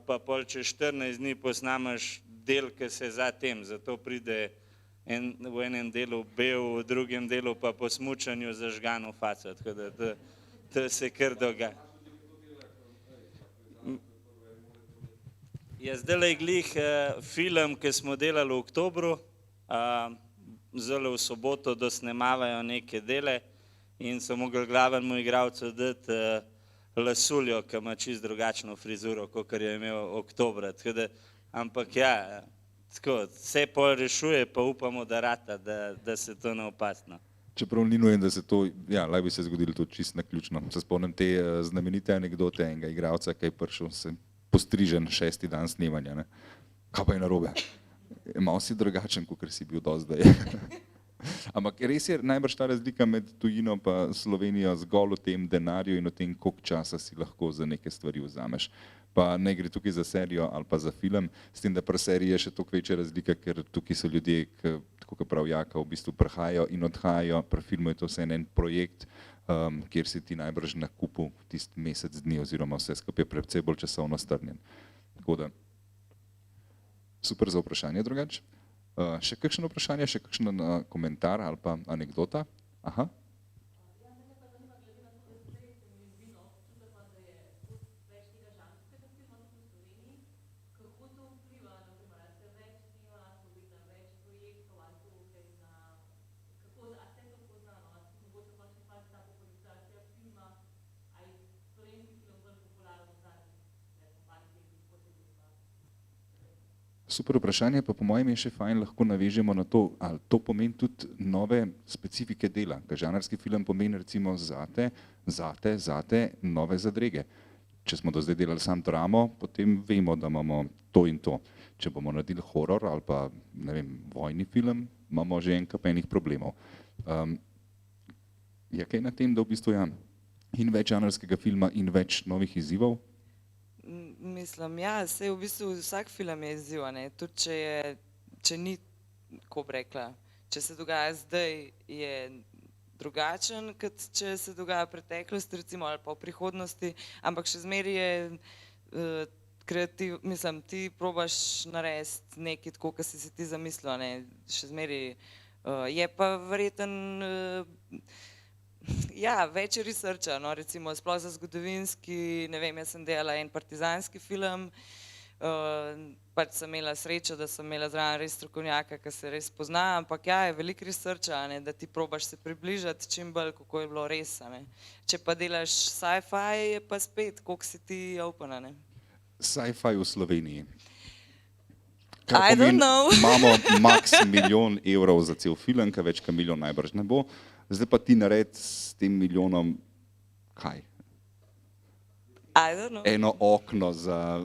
pa pol čez 14 dni posnamaš del, ki se za tem, zato pride v enem delu bel, v drugem delu pa po smučanju zažgan v faco, tako da to se kar dogaja. Zdajle je glih film, ki smo delali v oktobru, zdajle v soboto dosnemavajo neke dele in so mogli glavnemu igralcu dati lasuljo, ki ima čisto drugačno frizuro, kakor je imel oktobra. Ampak ja, tako, vse pol rešuje, pa upamo, da rata, da se to ne opazno. Čeprav ni nujen, da se to, lahko bi se zgodilo to čisto naključno. Se spomnim te znamenite anekdote enega igralca, ki je prišel se postrižen 6. dan snemanja. Ne? Kaj pa je narobe? Malo si drugačen, kot si bil do zdaj. Ampak res je najbrž ta razlika med tujino pa Slovenijo zgolj v tem denarju in v tem, koliko časa si lahko za neke stvari vzameš. Pa ne gre tukaj za serijo ali pa za film, s tem, da pri seriji je še toliko večja razlika, ker tukaj so ljudje, ki, tako kot prav Jaka, v bistvu prihajajo in odhajajo, pri filmu je to vse en projekt, kjer si ti najbrž na kupu tisti mesec dni oziroma vse skupaj je precej bolj časovno strnjen. Tako da, super za vprašanje drugače. Še kakšno vprašanje, še kakšen komentar ali pa anekdota? Aha. Super vprašanje, pa po mojem je še fajn, lahko navežemo na to, ali to pomeni tudi nove specifike dela. Ker žanrski film pomeni recimo zate nove zadrege. Če smo do zdaj delali sam dramo, potem vemo, da imamo to in to. Če bomo naredili horor ali pa, ne vem, vojni film, imamo že enih problemov. Je kaj na tem, da v bistvu in več žanrskega filma in več novih izzivov? Mislim, ja, saj v bistvu vsak film je izziv, ne, tudi če ni, kako bi rekla, če se dogaja zdaj, je drugačen, kot če se dogaja v preteklosti, recimo, ali pa v prihodnosti, ampak še zmeraj je kreativ, mislim, ti probaš narediti nekaj tako, kot si ti zamislil, ne, še zmeraj je pa verjeten, ja, več researcha, no, recimo, sploh za zgodovinski, ne vem, jaz sem delala en partizanski film, pač sem imela srečo, da sem imela zraven res strokovnjaka, ki se res pozna, ampak ja, je veliko researcha, ne, da ti probaš se približati čim bolj, kako je bilo res, ne. Če pa delaš sci-fi, je pa spet, koliko si ti open, ne. Sci-fi v Sloveniji. I don't know. Imamo maks milijon evrov za cel film, kaj več kot milijon najbrž ne bo. Zdaj pa ti naredi s tem milijonom kaj? I don't know. Eno okno za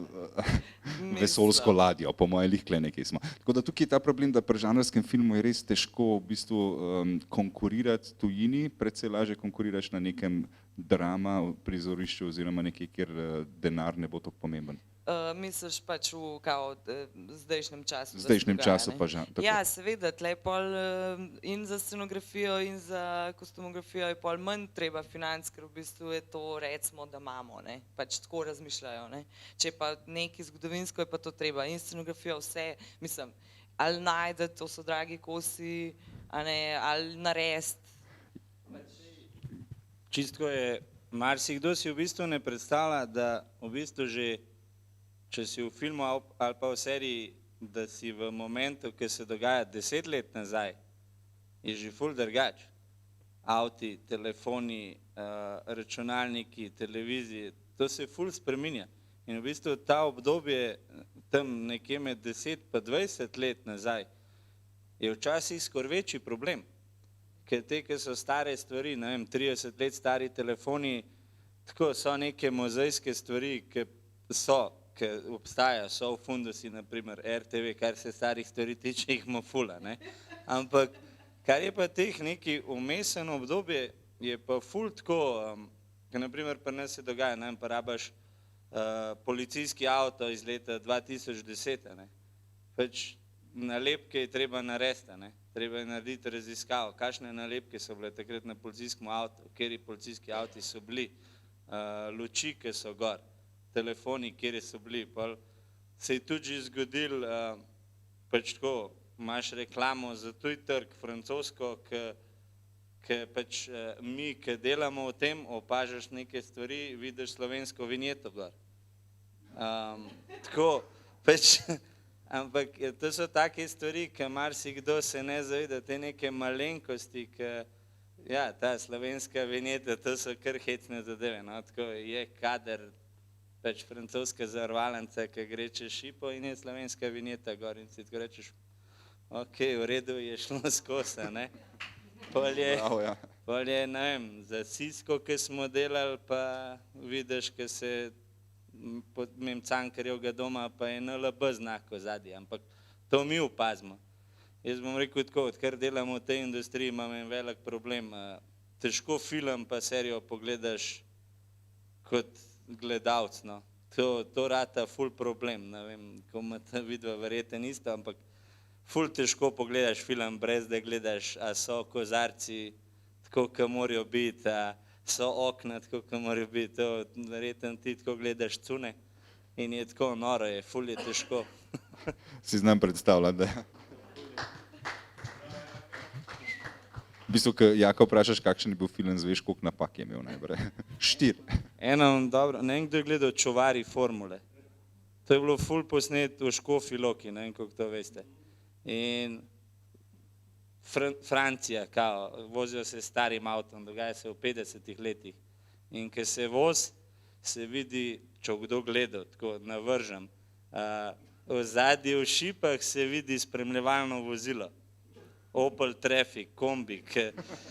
vesoljsko ladjo, po moje lihkle nekaj smo. Tako da tukaj je ta problem, da pri žanrskem filmu je res težko v bistvu konkurirati tujini, predvsej lažje konkuriraš na nekem drama prizorišču oziroma nekaj, kjer denar ne bo tako pomemben. Misliš pač v kao zdajšnjem času? Zdajšnjem času pa že. Ja, seveda, tle pol in za scenografijo in za kostumografijo je pol manj treba financ, ker v bistvu je to recimo, da imamo, ne, pač tako razmišljajo, ne. Če pa nekaj zgodovinsko je pa to treba in scenografijo vse, mislim, ali najdeti, to so dragi kosi, a ne, ali narediti. Čistko je, marsikdo si v bistvu ne predstavlja, da v bistvu že če si v filmu ali pa v seriji, da si v momentu, ki se dogaja 10 let nazaj, je že ful drugače. Avti, telefoni, računalniki, televizije, to se ful spreminja. In v bistvu ta obdobje tam nekje med 10 pa 20 let nazaj je včasih skoraj večji problem. Ker te, ki so stare stvari, ne vem, 30 let stari telefoni, tako so neke muzejske stvari, ki obstajajo, so v fundusi, naprimer RTV, kar se starih stvari tiče, jih ima fula, ne. Ampak, kar je pa teh neki vmesen obdobje, je pa ful tako, ker naprimer pri nas se dogaja, ne vem, pa rabaš policijski avto iz leta 2010, ne. Pač nalepke je treba narediti, ne. Treba je narediti raziskavo, kakšne nalepke so bile takrat na policijskem avtu, kateri policijski avti so bili, luči, ki so gor, telefoni, kjer so bili, pa se je tudi že zgodil, pač tako, imaš reklamo za tuj trg, francosko, ki pač mi, ki delamo v tem, opažaš neke stvari, vidiš slovensko vinjeto gor. Tako, pač, ampak to so take stvari, ki marsikdo se ne zaveda, te neke malenkosti, ki, ja, ta slovenska vinjeta, to so kar hecne zadeve, no, tako je kader, pač francoska zavarovalnica, ki gre čez šipo in je slovenska vinjeta gor in si tako rečeš, ok, v redu je šlo skozi, ne. Pol je, ne vem, za Sisko, ki smo delali, pa vidiš, ki se Cankarjevega doma, pa je NLB znak v zadnji, ampak to mi opazimo. Jaz bom rekel tako, odkar delam v tej industriji, imam en velik problem. Težko film pa serijo pogledaš kot gledalec, no. To rata ful problem, ne vem, ko imate vidva verjeten isto, ampak ful težko pogledaš film, brez da gledaš, a so kozarci tako, kot morajo biti, a so okna tako, kot morajo biti, to verjeten ti tako gledaš cune in je tako noro, je ful je težko. Si znam predstavljati, da v bistvu, ko Jaka vprašaš, kakšen je bil film, zveš, koliko napak je imel najprej. 4. Dobro, ne vem, kdo je gledal Čuvari formule. To je bilo ful posnet v Škofji Loki, ne vem, kako to veste. In Francija, kao, vozijo se starim avtom, dogaja se v 50 letih. In ko se voz, se vidi, če kdo gledal, tako navržem, v zadnji v šipah se vidi spremljevalno vozilo. Opel Traffic, kombi,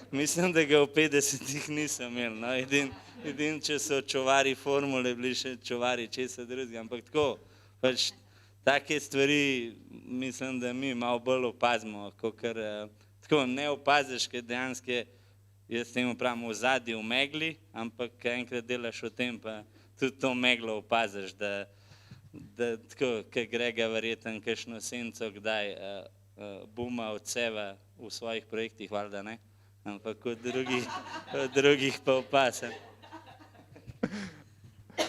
mislim, da ga v 50-ih nisem imel, no, edin, če so čuvari formule, bili še čuvari česa drugega, ampak tako, pač take stvari, mislim, da mi malo bolj opazimo, kakor, tako ne opaziš, ker dejansko, jaz temu pravim, v zadnji v megli, ampak enkrat delaš v tem, pa tudi to meglo opaziš, da tako, ker Grega verjeten kakšno senco kdaj buma odseva v svojih projektih, valjda ne, ampak od drugih pa opazim.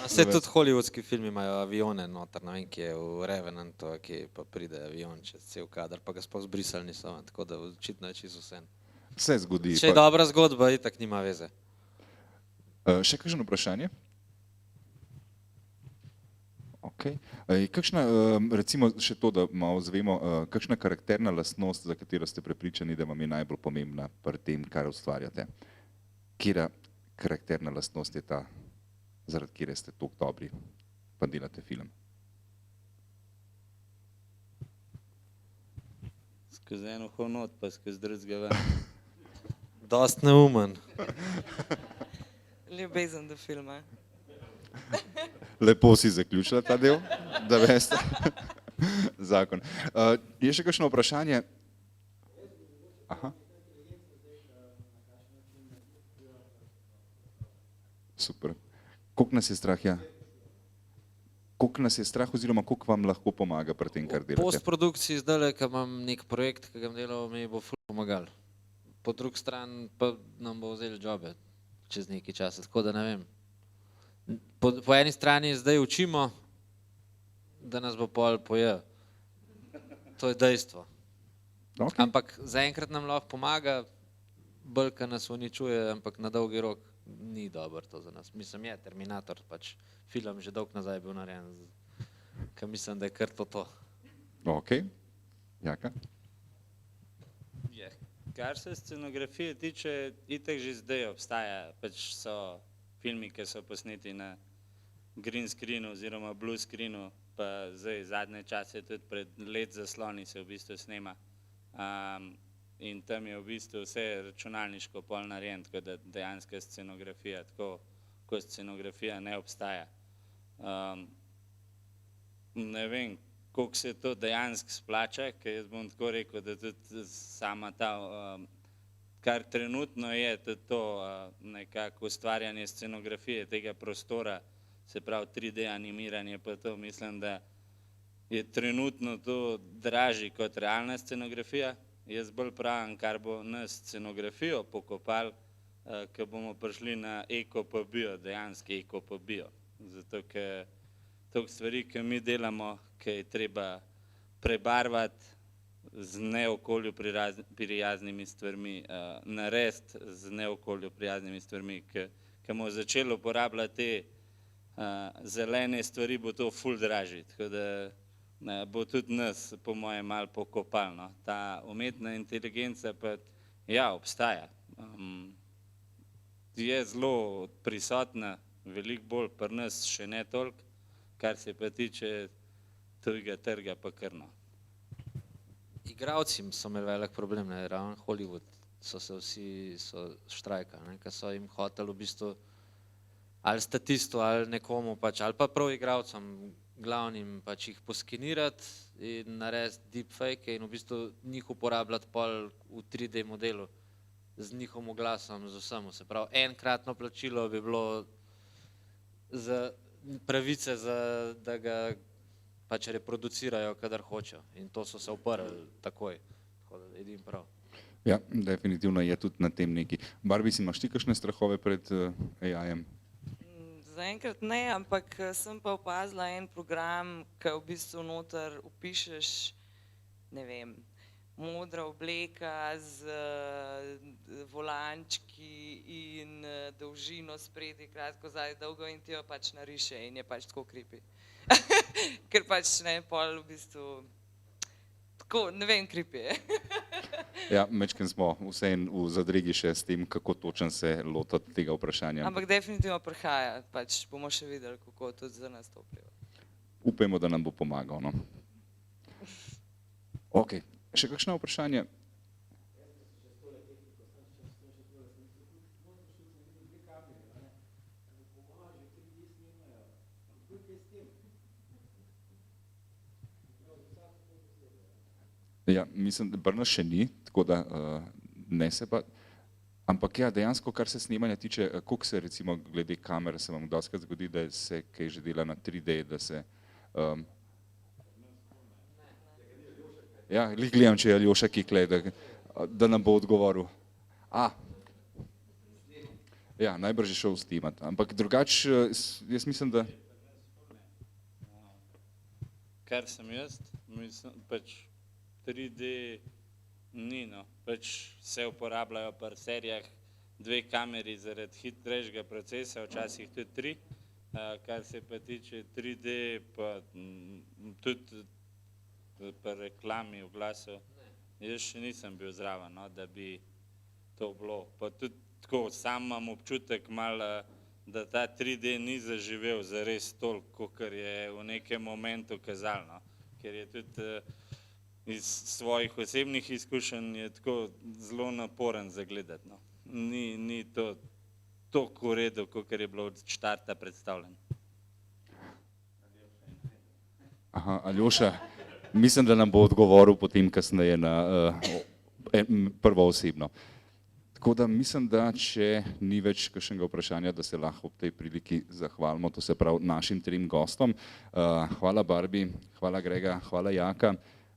Vse tudi hollywoodski filmi imajo avione noter, ne vem, ki je v Revenantu, ki pa pride avion čez cel kadar, pa ga sploh zbrisali niso, tako da očitno je čisto vse. Se zgodi. Če je dobra zgodba, itak nima veze. Še kakšno vprašanje? Okay. Kakšna, recimo še to, da malo zvemo, kakšna karakterna lastnost, za katero ste prepričani, da vam je najbolj pomembna pri tem, kar ustvarjate? Katera karakterna lastnost je ta, zaradi katere ste toliko dobri, pa delate film? Skozi eno uho not, pa skozi drugega ven. Dost neumen. Ljubezen do filma. Lepo si zaključila ta del, da veste. Zakon. Je še kakšno vprašanje? Aha. Super. Koliko nas je strah, ja? Koliko nas je strah oziroma koliko vam lahko pomaga pri tem, kar delate? V postprodukciji zdajle, ko imam nek projekt, ki ga delal, mi bo ful pomagal. Po drugi strani pa nam bo vzeli jobe čez nekaj časa, tako da ne vem. Po eni strani zdaj učimo, da nas bo pol pojel. To je dejstvo. Okay. Ampak zaenkrat nam lahko pomaga, bolj, ko nas uničuje, ampak na dolgi rok ni dobro to za nas. Mislim, je Terminator, pač film že dolgo nazaj bil narejen, ker mislim, da je kar to. Ok. Jaka? Kar se scenografije tiče, itak že zdaj obstaja, pač so filmi, ki so posneti na green screenu oziroma blue screenu, pa zdaj zadnje čase tudi pred LED zasloni se v bistvu snema. In tam je v bistvu vse računalniško pol narejen, tako da dejanska scenografija, tako kot scenografija ne obstaja. Ne vem, koliko se to dejansko splača, ker jaz bom tako rekel, da tudi sama ta, kar trenutno je tudi to nekako ustvarjanje scenografije tega prostora, se pravi 3D animiranje, pa to mislim, da je trenutno to dražji kot realna scenografija. Jaz bolj pravim, kar bo nas scenografijo pokopal, ko bomo prišli na eko pa bio, dejansko eko pa bio. Zato, ker toliko stvari, ki mi delamo, ki je treba prebarvati z neokolju prijaznimi stvarmi, narediti z neokolju prijaznimi stvarmi, ki bomo začeli uporabljati te zelene stvari, bo to ful dražji. Tako da bo tudi nas, po moje, malo pokopalno. Ta umetna inteligenca pa, ja, obstaja. Je zelo prisotna, veliko bolj pri nas, še ne toliko, kar se pa tiče tujega trga pa krno. Igravci so imeli velik problem, ravno Hollywood so se vsi štrajkali, ker so jim hoteli v bistvu ali statistu ali nekomu pač, ali pa prav igravcem glavnim pač jih poskenirati in narediti deepfake in v bistvu njih uporabljati pol v 3D modelu z njihovim glasom, z vsem. Se pravi, enkratno plačilo bi bilo za pravice, da ga pač reproducirajo, kadar hočejo. In to so se uprli takoj. Tako da edin prav. Ja, definitivno je tudi na tem neki. Barbie, si imaš ti kakšne strahove pred AI-jem? Zaenkrat ne, ampak sem pa opazila en program, ki v bistvu noter upišeš, ne vem, modra obleka z volančki in dolžino spredi, kratko zadaj, dolgo in ti jo pač nariše in je pač tako creepy. Ker pač ne, pol v bistvu, tako, ne vem, creepy je. Ja, mečken smo vseeno v zadregi še s tem, kako točen se lotiti tega vprašanja. Ampak definitivno prihaja, pač bomo še videli, kako tudi za nas to vpliva. Upajmo, da nam bo pomagal. No? Ok, še kakšno vprašanje? Ja, mislim, da Brna še ni, tako da ne se pa. Ampak ja, dejansko, kar se snemanja tiče, koliko se recimo glede kamere, se vam dostikrat zgodi, da se kaj že dela na 3D, da se... Ja, gledam, če je Aljoša kikle, da nam bo odgovoril. Ja, najbrž je šel snimat, ampak drugače, jaz mislim, da... Kar sem jaz, mislim, pač 3D ni, no, pač se uporabljajo pri serijah 2 kameri zaradi hitrejšega procesa, včasih tudi 3. Kar se pa tiče 3D, pa tudi pri reklami v glasu, jaz še nisem bil zraven, no, da bi to bilo. Pa tudi tako, sam imam občutek malo, da ta 3D ni zaživel zares toliko, kar je v nekem momentu kazalo, no. Ker je tudi iz svojih osebnih izkušenj je tako zelo naporen za gledati, no. Ni to toliko v redu, kakor je bilo od štarta predstavljeno. Aha, Aljoša, mislim, da nam bo odgovoril potem kasneje na prvo osebno. Tako da mislim, da če ni več kakšnega vprašanja, da se lahko ob tej priliki zahvalimo, to se pravi našim 3 gostom. Hvala Barbie, hvala Grega, hvala Jaka,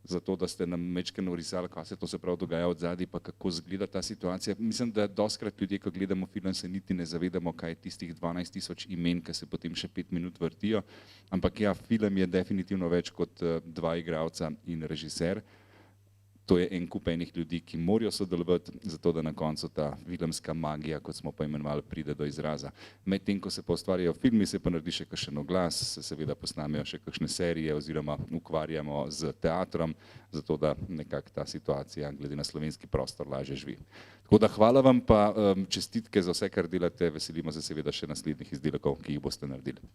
za to, da ste nam mečkeno orisali, kaj se to se pravi dogaja od zadaj, pa kako izgleda ta situacija. Mislim, da dostikrat ljudje, ko gledamo film, se niti ne zavedamo, kaj je tistih 12 000 imen, ki se potem še 5 minut vrtijo. Ampak ja, film je definitivno več kot 2 igralca in režiser. To je en kup enih ljudi, ki morajo sodelovati, zato da na koncu ta filmska magija, kot smo pa imenovali, pride do izraza. Medtem, ko se pa ustvarjajo filmi, se pa naredi še kakšen oglas, se seveda posnamejo še kakšne serije oziroma ukvarjamo z teatrom, zato da nekako ta situacija glede na slovenski prostor lažje živi. Tako da hvala vam pa čestitke za vse, kar delate, veselimo se seveda še naslednjih izdelkov, ki jih boste naredili.